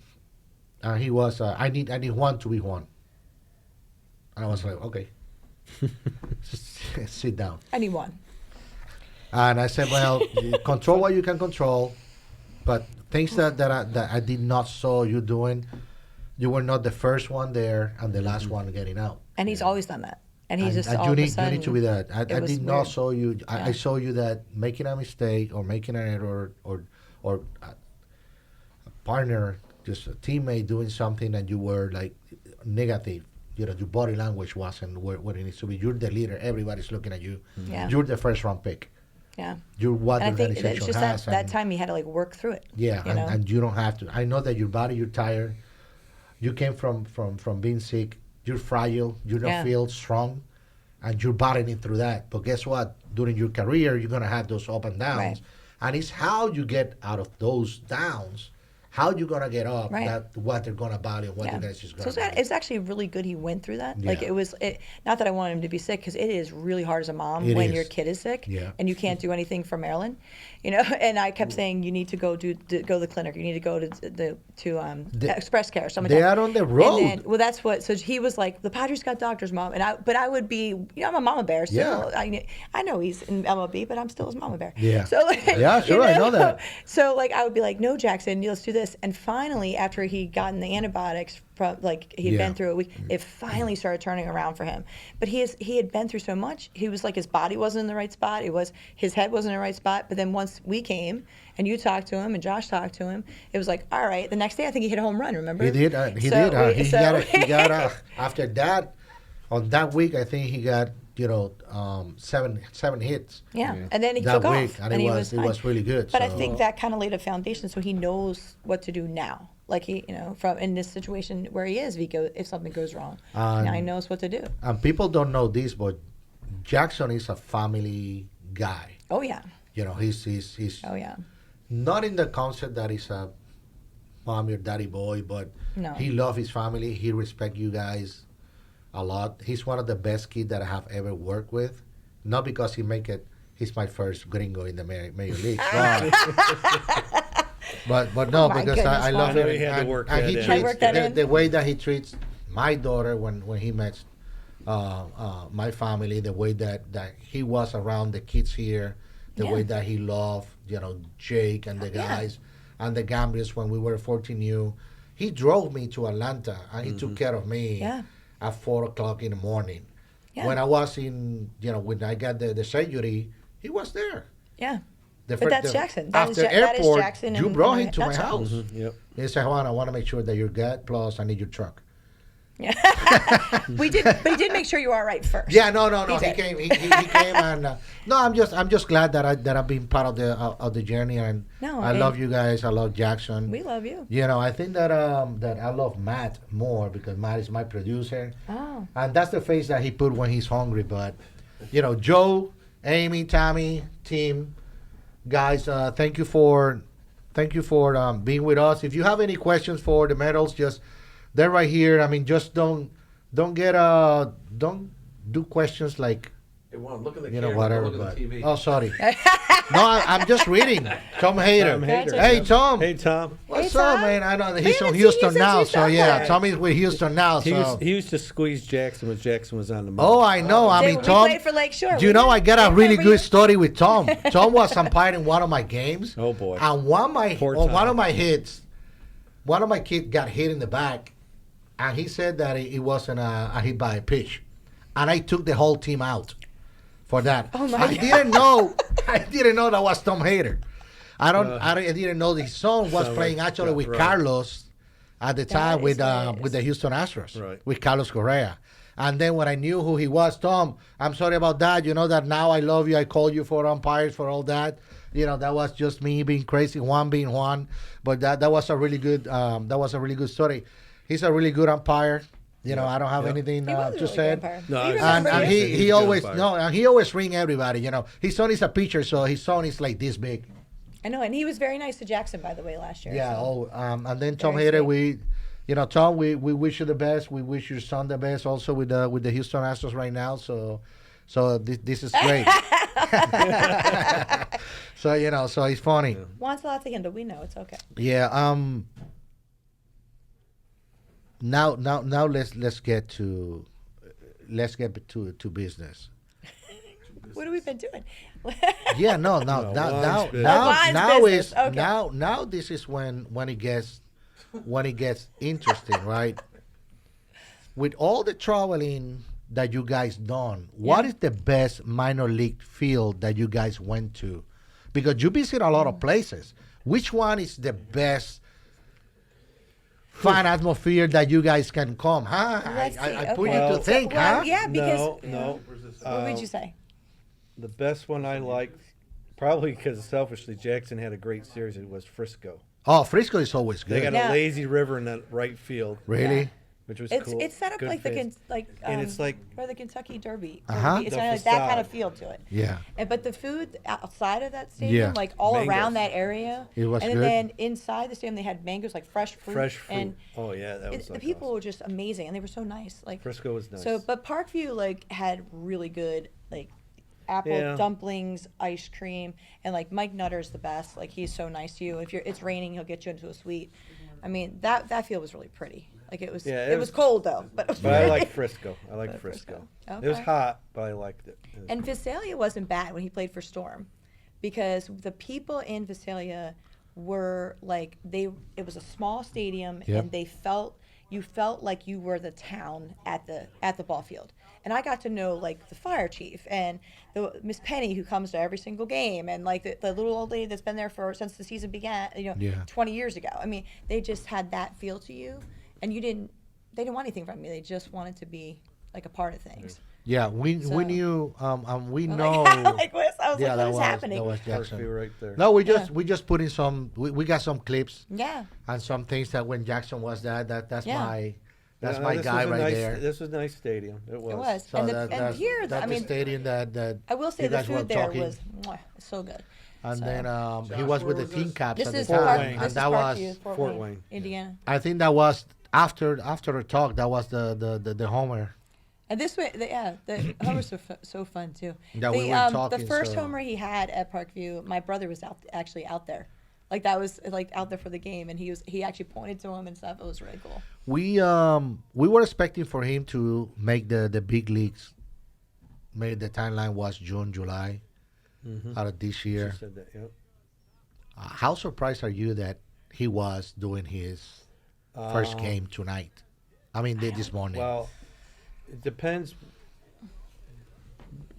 he was, I need one to be one. And I was like, okay, just sit down. Anyone. And I said, well, you control what you can control, but things that I did not saw you doing, you were not the first one there and the last one getting out. And he's always done that. And he's And- just and all you of a need sudden. you need to be that. I it was did not weird. saw you. I Yeah. saw you that making a mistake or making an error or a partner, just a teammate doing something and you were like negative. You know, your body language wasn't where it needs to be. You're the leader. Everybody's looking at you. Yeah. You're the first round pick. Yeah. You're what And I the think organization it's just has. that and- time he had to like work through it. yeah, you know? and you don't have to. I know that your body, you're tired. You came from being sick. You're fragile. You don't Yeah. feel strong, and you're battling through that. But guess what? During your career, you're gonna have those up and downs, Right. and it's how you get out of those downs. How you gonna get up? Right. That what they're gonna value, and what Yeah. you guys is So gonna. it's, value. it's actually really good he went through that. Like Yeah. it was, not that I wanted him to be sick because it is really hard as a mom It when is. your kid is sick Yeah. and you can't do anything for Maryland, you know. And I kept saying you need to go go to the clinic. You need to go to Express Care. Or something They like that. are on the road. And then, well, that's what. So he was like, the Padres got doctors, mom, but I would be, you know, I'm a mama bear. Still. Yeah. I know he's in MLB, but I'm still his mama bear. Yeah. So like, Yeah, sure, you I know that. So like I would be like, no, Jackson, let's do this. And finally, after he gotten the antibiotics from like he'd Yeah. been through a week, it finally started turning around for him. But he had been through so much. He was like his body wasn't in the right spot. His head wasn't in the right spot. But then once we came and you talked to him and Josh talked to him, it was like, all right. The next day, I think he hit a home run. Remember? He did. He So did. we- He got. After that, on that week, I think he got seven hits. Yeah. Yeah. And then he That took week, off. and he it was fine. really good. But I so- think that kind of laid a foundation so he knows what to do now. Like he, from in this situation where he is, if something goes wrong, now he knows what to do. And people don't know this, but Jackson is a family guy. Oh yeah. He's Oh yeah. not in the concept that he's a mommy or daddy boy, but No. he loves his family. He respects you guys a lot. He's one of the best kids that I have ever worked with. Not because he's my first gringo in the Major League. but no, Oh my because goodness, I love Juan. I know him. he had to And, work and that he in. treats Work that in. the way that he treats my daughter when he met my family, the way that he was around the kids here, the Yeah. way that he loved, Jake and the Yeah. guys and the Gambiers when we were 14U. He drove me to Atlanta and he took care of me Yeah. at 4 o'clock in the morning. Yeah. When I was when I got the surgery, he was there. Yeah. The But that's Jackson. That is after that is airport, Jackson you in- brought in him to my nutshell. house. Yep. He said, Juan, I want to make sure that you're good. Plus, I need your truck. Yeah. But he did make sure you were all right first. Yeah, no. He did. came. He came, and no, I'm just glad that I've been part of the journey, and No, I and- love you guys. I love Jackson. We love you. I think that I love Matt more because Matt is my producer, Oh. and that's the face that he put when he's hungry. But Joe, Amy, Tammy, Tim, guys, thank you for being with us. If you have any questions for the medals, they're right here. I mean, just don't do questions like Hey, Juan, look at the camera. whatever. Don't look at But, the TV. oh, sorry. No, I'm just reading. Tom Hader. Tom Hader. Hey, Tom. Hey, Tom. What's Hey, up, Tom. man? I know that We he's from haven't seen you Houston since now, you so yeah, started. Tommy's with Houston now. So. He used to squeeze Jackson when Jackson was on the mound. Oh, I know. I Did mean, we Tom. play for Lakeshore? You know, I got a We really remember you? good story with Tom. Tom was umpiring one of my games. Oh, boy. And Poor on one Tom. of my hits, one of my kids got hit in the back, and he said that it wasn't a hit by a pitch, and I took the whole team out for that. Oh, my I God. didn't know. I didn't know that was Tom Hader. I didn't know his son was Son playing was- actually with right. Carlos at the time is with hilarious. the Houston Astros Right. with Carlos Correa. And then when I knew who he was, Tom, I'm sorry about that. You know that now I love you. I called you for umpires for all that. That was just me being crazy, Juan being Juan. But that was a really good story. He's a really good umpire. I don't have anything He was a to really say. good umpire. No, We I- And, remember and you. he, He's he a good always umpire. and he always ring everybody. His son is a pitcher, so his son is like this big. I know, and he was very nice to Jackson, by the way, last year. Yeah. so. And then Tom Very Hader, Tom, we wish you the best. We wish your son the best. Also with the Houston Astros right now. So this is great. So it's funny. Wants a lot to handle. We know it's okay. Yeah. Now let's get to business. What have we been doing? Yeah. No. No, Now Juan's business. now business. is Okay. now this is when it gets interesting, right? With all the traveling that you guys done, what is the best minor league field that you guys went to? Because you visit a lot of places. Which one is the best fan atmosphere that you guys can come? Huh? Let's see. I put Okay. you to Well, think, well, huh? yeah, because No. what would you say? The best one I liked, probably because selfishly, Jackson had a great series. It was Frisco. Oh, Frisco is always They good. got Yeah. a lazy river in that right field, Really? which was It's cool. it's set up Good like fans. and it's like- or the Kentucky Derby. Uh-huh. It's The kind of like that kind of facade. feel to it. Yeah. But the food outside of that stadium, Yeah. like all Mangoes. around that area, It was and good. then inside the stadium they had mangoes, like fresh fruit. Fresh fruit. And Oh yeah, that was the like people awesome. were just amazing, and they were so nice. Like Frisco was nice. So, but Parkview had really good apple Yeah. dumplings, ice cream, and Mike Nutter's the best. He's so nice to you. If it's raining, he'll get you into a suite. I mean that field was really pretty. It was. Yeah, it was cold though, but it was But I pretty. like Frisco. I like But Frisco. Frisco. It was Okay. hot, but I liked it. It was And Visalia wasn't bad when he played for Storm, because the people in Visalia were it was a small stadium, Yep. and you felt like you were the town at the ball field. And I got to know the fire chief and the Miss Penny, who comes to every single game, and the little old lady that's been there since the season began, Yeah. 20 years ago. I mean, they just had that feel to you, and they didn't want anything from you. They just wanted to be like a part of things. Yeah, we So- knew we I'm know. like, I was yeah, like, what is happening? that was Parkview Jackson. right there. No, we just put in some. We got some clips Yeah. and some things that when Jackson was that's Yeah. my Yeah, my this guy was a right nice, there. This was a nice stadium. It was. It was. So and that's here, that's I mean, the stadium that I will say you the guys were food there talking. was so good. And So- then he Josh, was with where the was team this? caps This at the is Fort time, Wayne. and This is that was Parkview, Fort Wayne. Indiana. I think that was after the talk. That was the homer. And this way, the homers are so fun too. That we were The talking, first so- homer he had at Parkview, my brother was actually out there, like that was like out there for the game, and he actually pointed to him and stuff. It was really cool. We were expecting for him to make the big leagues. Maybe the timeline was June, July, out of this She year. said that, yep. How surprised are you that he was doing his first game tonight? I mean, this morning. Well, it depends.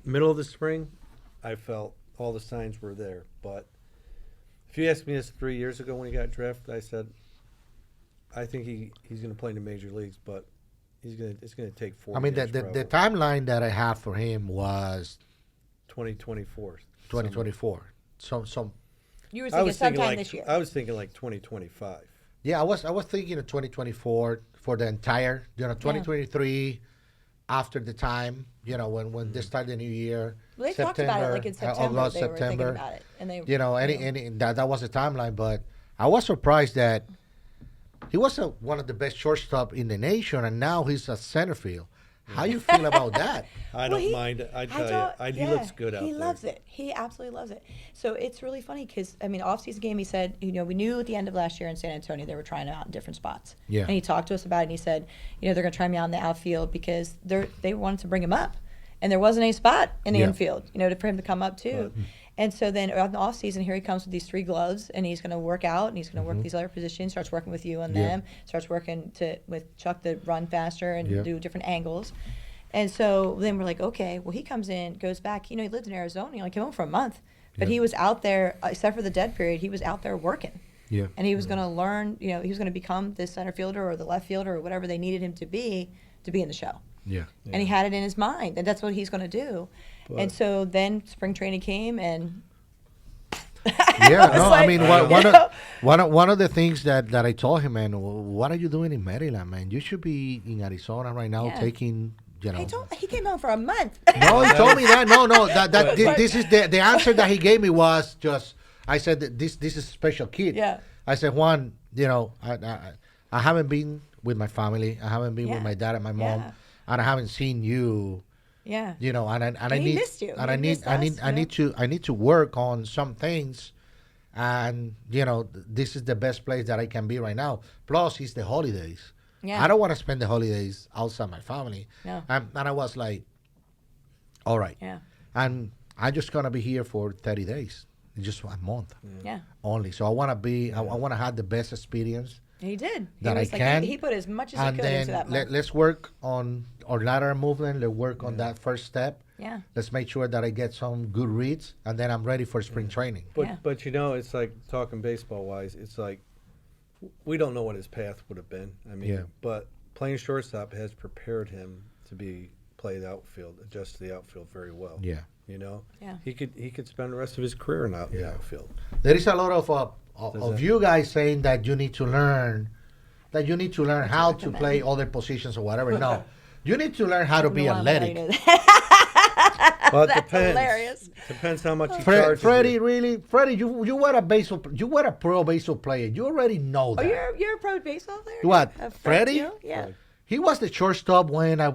Middle of the spring, I felt all the signs were there. But if you asked me this 3 years ago when he got drafted, I said, I think he's going to play in the major leagues, but it's going to take 4 I mean, years. the timeline that I have for him was 2024. 2024. Some You were I thinking was thinking sometime like this year. I was thinking like 2025. yeah, I was thinking of 2024 for the entire 2023 after the time when they start the new year. Well, they talked about it like in September. August, They were thinking September. about it, and they Any that was the timeline. But I was surprised that he was one of the best shortstop in the nation, and now he's a center field. How you feel about that? I Well, don't mind it. I tell you, he yeah, looks good out He there. loves it. He absolutely loves it. So it's really funny because off-season game. He said, we knew at the end of last year in San Antonio they were trying him out in different spots. Yeah. And he talked to us about it. And he said, they're going to try me out in the outfield because they wanted to bring him up, and there wasn't any spot in the Yeah. infield, for him to come up too. And so then on the off season, here he comes with these 3 gloves, and he's going to work out, and he's going to work these other positions. Starts working with you on Yeah. them. Starts working with Chuck to run faster and Yeah. do different angles. And so then we're like, okay, well, he comes in, goes back. He lived in Arizona. He only came home for a month. But Yeah. he was out there, except for the dead period, he was out there working. Yeah. And he was going to learn, he was going to become the center fielder or the left fielder or whatever they needed him to be in the show. Yeah. And he had it in his mind, and that's what he's going to do. And But- so then spring training came, and Yeah, was no, like, I mean, you one know? one of the things that I told him, man, what are you doing in Maryland, man? You should be in Arizona right now, Yeah. taking, he came home for a month. No, he told me that. No, this is the answer that he gave me was just. I said that this is a special kid. Yeah. I said, Juan, I haven't been with my family. I haven't been with Yeah. my dad and my mom, Yeah. and I haven't seen you. Yeah. And I he need missed you. and He I need missed I us, need I need to work on some things, and this is the best place that I can be right now. Plus, it's the holidays. Yeah. I don't want to spend the holidays outside my family. No. And I was like, all right. Yeah. And I'm just gonna be here for 30 days, just a month Yeah. only. So I want to be. I want to have the best experience. He did. That he I was can. He put as much as he And could then into that month. let's work on our lateral movement. Let's work on that first step. Yeah. Let's make sure that I get some good reads, and then I'm ready for spring training. But Yeah. but it's like talking baseball wise. It's like we don't know what his path would have been. I mean, Yeah. but playing shortstop has prepared him to play the outfield, adjust to the outfield very well. Yeah. Yeah. He could spend the rest of his career in the outfield. There is a lot of that- you guys saying that you need to learn how to recommend. play other positions or whatever. No, you need to learn how to be No, I'm athletic. telling you that. Well, it That's depends. hilarious. Depends how much he charges Freddie, you. really, Freddie, you were a pro baseball player. You already know Oh, that. you're a pro baseball player? What, Fred, Freddie? you? Yeah. He was the shortstop when I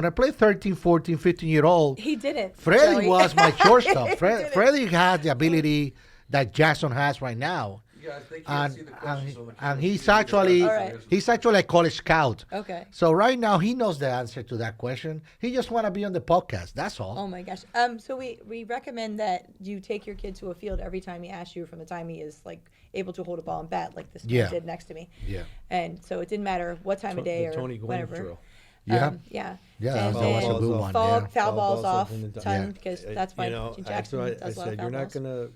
played 13, 14, 15-year-old. He didn't. Freddie Joey. was my shortstop. He did it. Freddie has the ability that Jackson has right now. You guys, they can't And, see the questions on the camera. and he's You can actually see All right. he's actually a college scout. Okay. So right now he knows the answer to that question. He just want to be on the podcast. That's all. Oh my gosh. So we recommend that you take your kid to a field every time he asks you from the time he is like able to hold a ball and bat like this man Yeah. did next to me. Yeah. And so it didn't matter what time of day The or Tony Gwynn whenever. drill. Yeah. Yeah. Yeah, And that was a then good one. Foul, Yeah. foul balls off in the ton Yeah. because that's why Jackson I does a lot of said foul you're not balls. gonna.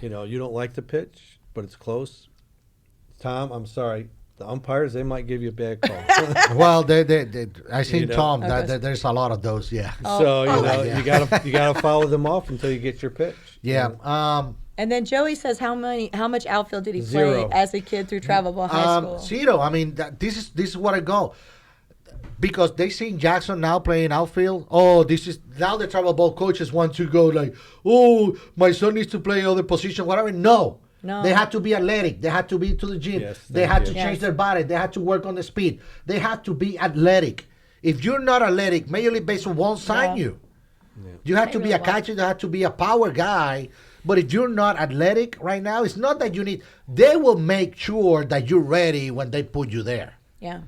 Yeah. You don't like the pitch, but it's close. Tom, I'm sorry. the umpires, they might give you a bad call. Well, I seen You know. Tom. Okay. There's a lot of those. Yeah. So Yeah. you gotta follow them off until you get your pitch. Yeah. And then Joey says, how much outfield did he Zero. play as a kid through travel ball high school? Zero. I mean, this is what I go. Because they seen Jackson now playing outfield. Oh, this is now the travel ball coaches want to go like, oh, my son needs to play other position, whatever. No. No. They had to be athletic. They had to be to the gym. Yes, they thank had you. to change Yes. their body. They had to work on the speed. They had to be athletic. If you're not athletic, Major League Baseball won't sign Yeah. you. You have to be a catcher. You have to be a power guy. But if you're not athletic right now, it's not that you need. They will make sure that you're ready when they put you there. Yeah.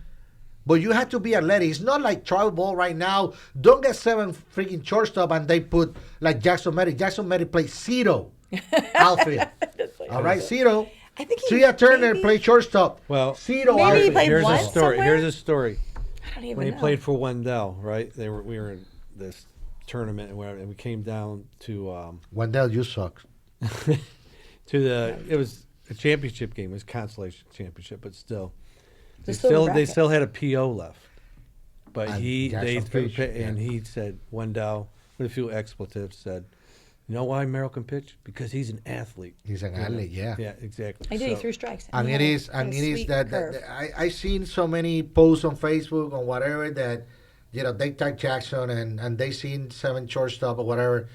But you have to be athletic. It's not like travel ball right now. Don't get 7 freaking shortstop and they put like Jackson Merrill. Jackson Merrill plays zero outfield. All right, zero. I think he Tia Turner maybe- played shortstop. Well, Zero Maybe he outfield. played here's one a story. somewhere? Here's a story. I don't even When he know. played for Wendell, right? We were in this tournament and whatever, and we came down to Wendell, you suck. it was a championship game. It was consolation championship, but still, The silver they bracket. still had a PO left. But And they Jackson threw pitched, and yeah. he said Wendell with a few expletives said, "You know why Merrill can pitch? Because he's an athlete." He's an athlete, yeah. Yeah, exactly. I did. He So- threw strikes. And he it had a- is, had and a it is sweet that curve. I seen so many posts on Facebook or whatever that, they tag Jackson and they seen 7 shortstop or whatever.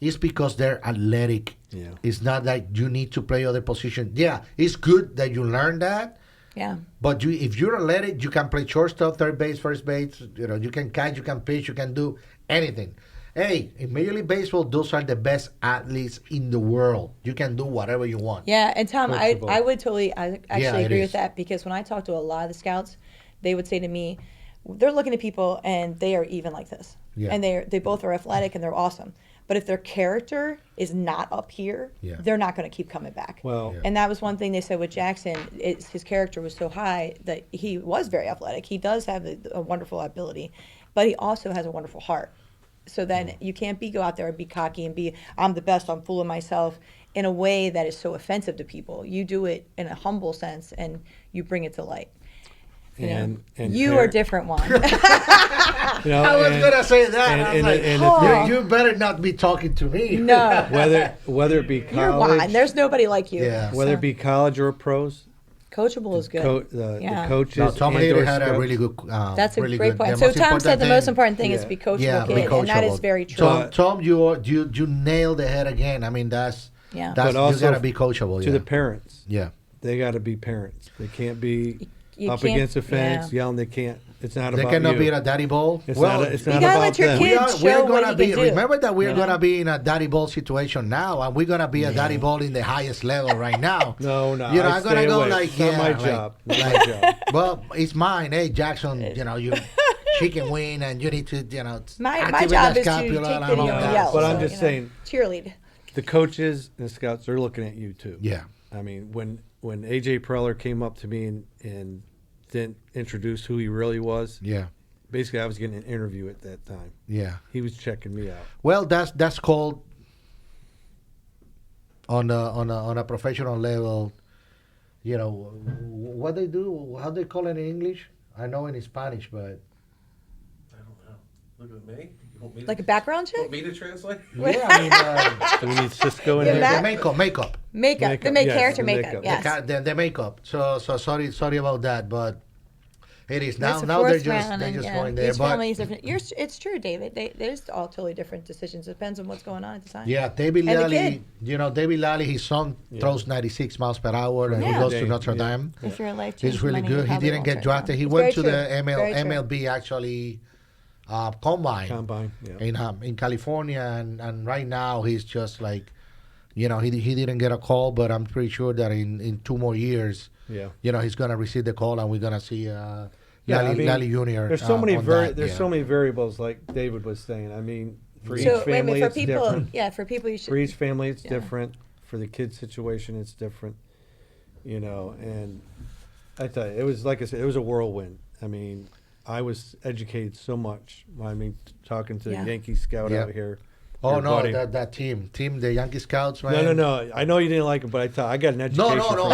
It's because they're athletic. Yeah. It's not that you need to play other position. Yeah, it's good that you learn that. Yeah. But if you're athletic, you can play shortstop, third base, first base. You can catch, you can pitch, you can do anything. Hey, in Major League Baseball, those are the best athletes in the world. You can do whatever you want. Yeah, and Tom, Coachable. I would totally, I actually Yeah, it agree is. with that because when I talk to a lot of the scouts, they would say to me, they're looking at people and they are even like this, Yeah. and they both are athletic and they're awesome. But if their character is not up here, Yeah. they're not going to keep coming back. Well, Yeah. And that was one thing they said with Jackson. His character was so high that he was very athletic. He does have a wonderful ability, but he also has a wonderful heart. So then you can't go out there and be cocky and be, I'm the best, I'm fooling myself, in a way that is so offensive to people. You do it in a humble sense and you bring it to light. You know? and You are different, Juan. You know, I was and- going to say that. and- I was and- like, and Oh. you better not be talking to me. No, whether it be you're Juan. college, There's nobody like you. Yeah. whether So, it be college or pros, coachable is good. the coaches. No, Tom and Hader or had a scouts- really good. That's a really great good. point. The So most Tom said the important most thing- important thing is Yeah. to be coachable Yeah, be kid, and that is coachable. very true. Tom, you nailed the head again. I mean, that's Yeah. that's But also you gotta be coachable. to Yeah. the parents. Yeah. They got to be parents. They can't be You up can't- against a fence yeah. yelling. They can't. It's not They about cannot you. be in a daddy ball. It's well, not. It's You not gotta about let your them. kids we're show what gonna he be. can do. Remember that we're Yeah. gonna be in a daddy ball situation now, and we're gonna be a daddy ball in the highest level right now. No, I'm I'd gonna stay go away. like, It's not yeah, my like- job. Not my job. Well, it's mine. Hey, Jackson, you she can win, and you need to, My activate job that is to scapula take and video all and that. yell. But I'm so, just saying, cheerlead. the coaches and the scouts, they're looking at you too. Yeah. I mean, when AJ Preller came up to me and didn't introduce who he really was, Yeah. basically I was getting an interview at that time. Yeah. He was checking me out. Well, that's called on a professional level. What they do, how they call it in English. I know in Spanish, but I don't know. Look at me. You want me Like a background check? want me to translate? yeah, I mean, Do we need Cisco in Yeah, there? Matt- the makeup, Makeup. The Makeup, yes, character the makeup. makeup. Yes. the makeup. So sorry about that, but it is now It's the now they're fourth just round, they're and, just yeah, going there. each But family is different. It's true, David. There's all totally different decisions. It depends on what's going on at the time. yeah, David And the Lally, kid. David Lally, his son Yeah. throws 96 miles per hour, and he Yeah. goes to Yeah. Notre Yeah. Dame. If you're a life He's really good. He didn't get drafted. He went to the MLB actually combine Combine. Yeah. in California, and right now he's just like, he didn't get a call, but I'm pretty sure that in 2 more years, Yeah. he's gonna receive the call, and we're gonna see Yeah, Lally, I mean, Lally Jr. There's so many on that, there's yeah. so many variables, like David was saying. I mean, for each So wait a family minute, for it's people, different. for people you should. For each family it's Yeah. different. For the kid situation it's different. And I tell you, it was like I said, it was a whirlwind. I mean, I was educated so much. I mean, talking to Yeah. the Yankee scout Yeah. out here, Oh Your no, buddy. that team, the Yankee Scouts, man. No. I know you didn't like him, but I got an education. No, from him.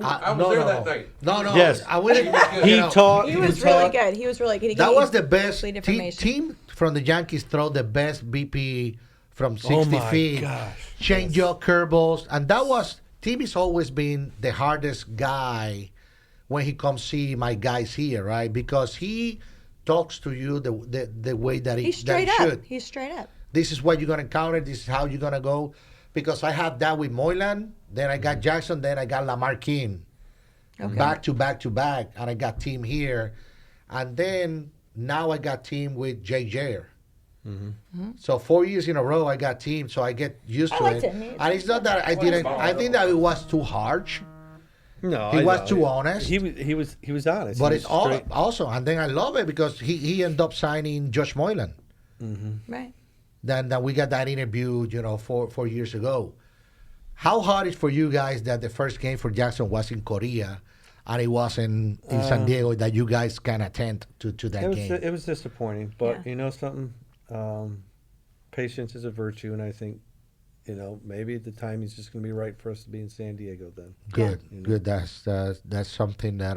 I was no, there no, that no. night. No. Yes. I wouldn't. He you know, taught. He was taught- really good. He was really good. He That gave was me the best complete information. team from the Yankees. Throw the best BP from 60 Oh my feet, gosh, change yes. up curveballs, and that was Tim has always been the hardest guy when he comes see my guys here, right? Because he talks to you the way that He's that straight he up. should. He's straight up. This is what you're gonna encounter. This is how you're gonna go. Because I have that with Moylan, then I got Jackson, then I got Lamarquine. Okay. Back to back to back, and I got team here, and then now I got team with JJ. So 4 years in a row, I got team, so I get used I to liked it. him. And it's not that I didn't. I think that it was too harsh, No, He I was know. too honest. He was honest. but He it's was all straight. also, and then I love it because he ended up signing Josh Moylan. Right. Then we got that interview, 4 years ago. How hard is for you guys that the first game for Jackson was in Korea, and it was in San Diego that you guys can attend to that game? It was disappointing, but Yeah. you know something, patience is a virtue, and I think, maybe at the time he's just going to be right for us to be in San Diego then. Good, Yeah. good. That's something that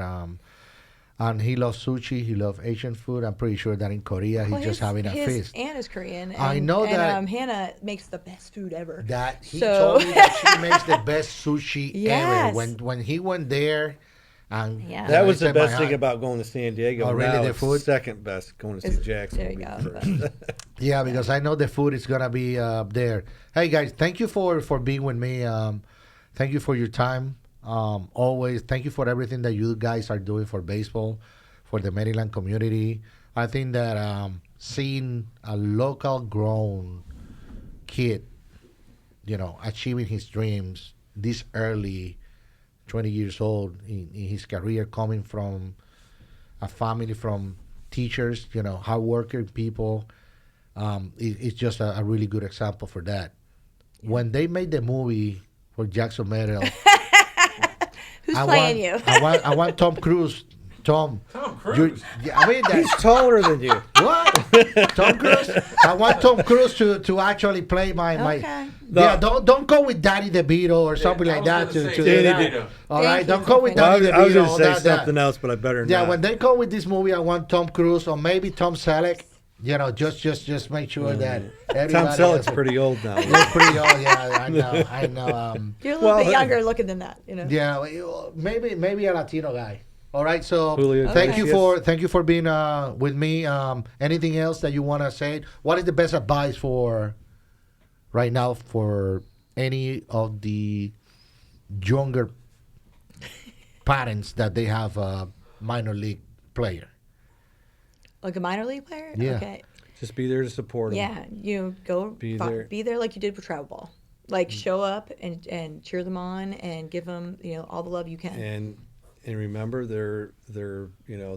and he loves sushi. He loves Asian food. I'm pretty sure that in Korea he's Well, just having a his feast. Aunt is Korean. And, I know that- Hannah makes the best food ever. That he So- told me that she makes the best sushi Yes. ever. When he went there, and Yeah. That I was the said my best thing aunt- about going to San Diego. Oh, really, Now the it's food? second best going to see Jackson. There you will go. be first. Yeah, because I know the food is gonna be there. Hey guys, thank you for being with me. Thank you for your time. Always thank you for everything that you guys are doing for baseball, for the Maryland community. I think that seeing a local grown kid, achieving his dreams this early, 20 years old in his career, coming from a family from teachers, hardworking people. It's just a really good example for that. When they made the movie for Jackson Merrill, Who's playing you? I want Tom Cruise. Tom Cruise. I mean, He's taller than you. what? Tom Cruise? I want Tom Cruise to actually play my. Okay. Yeah, don't go with Daddy DeVito or something like that. All right, Thank you don't go with for Well, Daddy I was DeVito. going to all say that. something else, but I better Yeah, not. when they go with this movie, I want Tom Cruise or maybe Tom Selleck. Just make sure that Tom everybody Selleck's has pretty old now. He's pretty old. Yeah, I know. You're a little bit younger looking than that, Yeah, maybe a Latino guy. All right, so Julio thank Iglesias. you for being with me. Anything else that you want to say? What is the best advice for right now for any of the younger parents that they have a minor league player? Like a minor league player? Yeah. Okay. Just be there to support him. Yeah, Be there. be there like you did for travel ball. Like show up and cheer them on and give them all the love you can. And remember, they're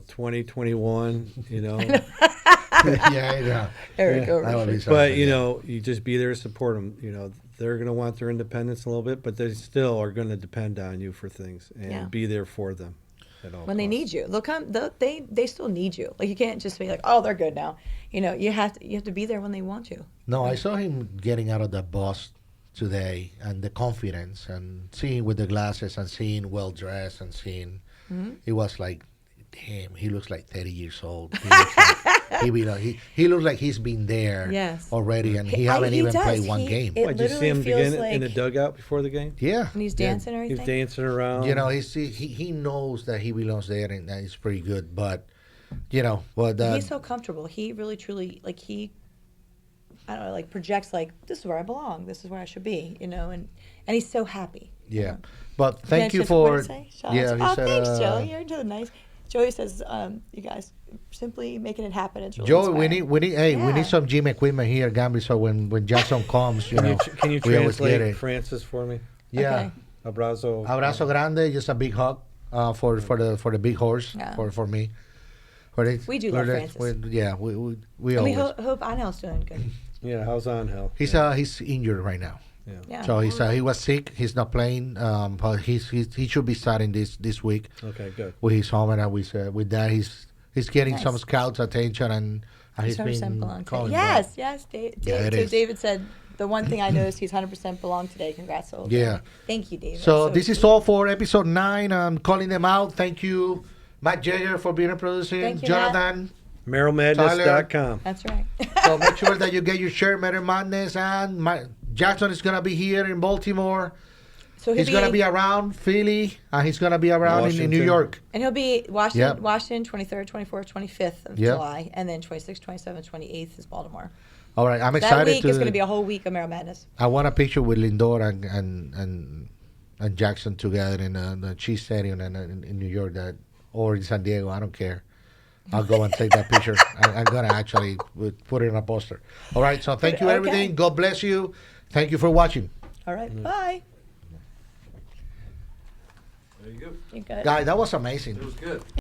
20, 21, Yeah, I know. There we go. That would be Richard. something, But yeah. you just be there to support them. They're going to want their independence a little bit, but they still are going to depend on you for things and Yeah. be there for them at all When they costs. need you, they'll come. They still need you. Like you can't just be like, oh, they're good now. You have to be there when they want you. No, I saw him getting out of the bus today, and the confidence, and seeing with the glasses, and seeing well dressed, and seeing it was like, damn, he looks like 30 years old. He looks like, he looks like he's been there Yes. already, and he haven't even does. played one game. It Did you see literally him feels begin in the like dugout before the game? Yeah, when he's yeah. dancing or He's anything. dancing around. He knows that he belongs there, and that is pretty good. But but He's so comfortable. He really, truly, I don't know, projects this is where I belong. This is where I should be, and he's so happy. yeah. But thank you What for did it say? Shout yeah. out. He Oh, said, thanks, Joey. You're doing nice. Joey says, you guys simply making it happen. It's really Joey, we inspiring. need we Yeah. need some gym equipment here, Gambly. So when Jackson comes, Can you we always get translate it. Francis for me? Yeah. Okay. Abrazo. Abrazo grande, just a big hug for the big horse Yeah. for me. We do love Francis. We And we always. hope Anel's doing good. Yeah, how's Angel? He's injured right now, Yeah. so he was sick. He's not playing. But he should be starting this week Okay, good. with his home, and we said with that he's he's getting Nice. some scouts attention, and he's 100% been belong today. calling Yes, back. yes. Yeah, it so is. David said the one thing I noticed, he's 100% belong today. Congrats, to Yeah. Thank you, David. So this sweet. is all for episode 9. I'm calling them out. Thank you, Matt Jagger, for being a producer. Thank you, Matt. Jonathan. MerrillMadness.com. That's right. So make sure that you get your shirt, Merrill Madness, and Jackson is gonna be here in Baltimore. So He's gonna be around Philly, and he's gonna be around in New Washington. York. and he'll be Washington, Yep. Washington, 23rd, 24th, 25th of Yep. July, and then 26th, 27th, 28th is Baltimore. All right, I'm That excited week is going to be a whole week of Merrill Madness. I want a picture with Lindor and Jackson together in the Cheese Stadium in New York, or in San Diego. I don't care. I'll go and take that picture. I'm gonna actually put it on a poster. All right. So thank you, Okay. everything. God bless you. Thank you for watching, All right, bye. There you go. You good? guys. That was amazing. It was good.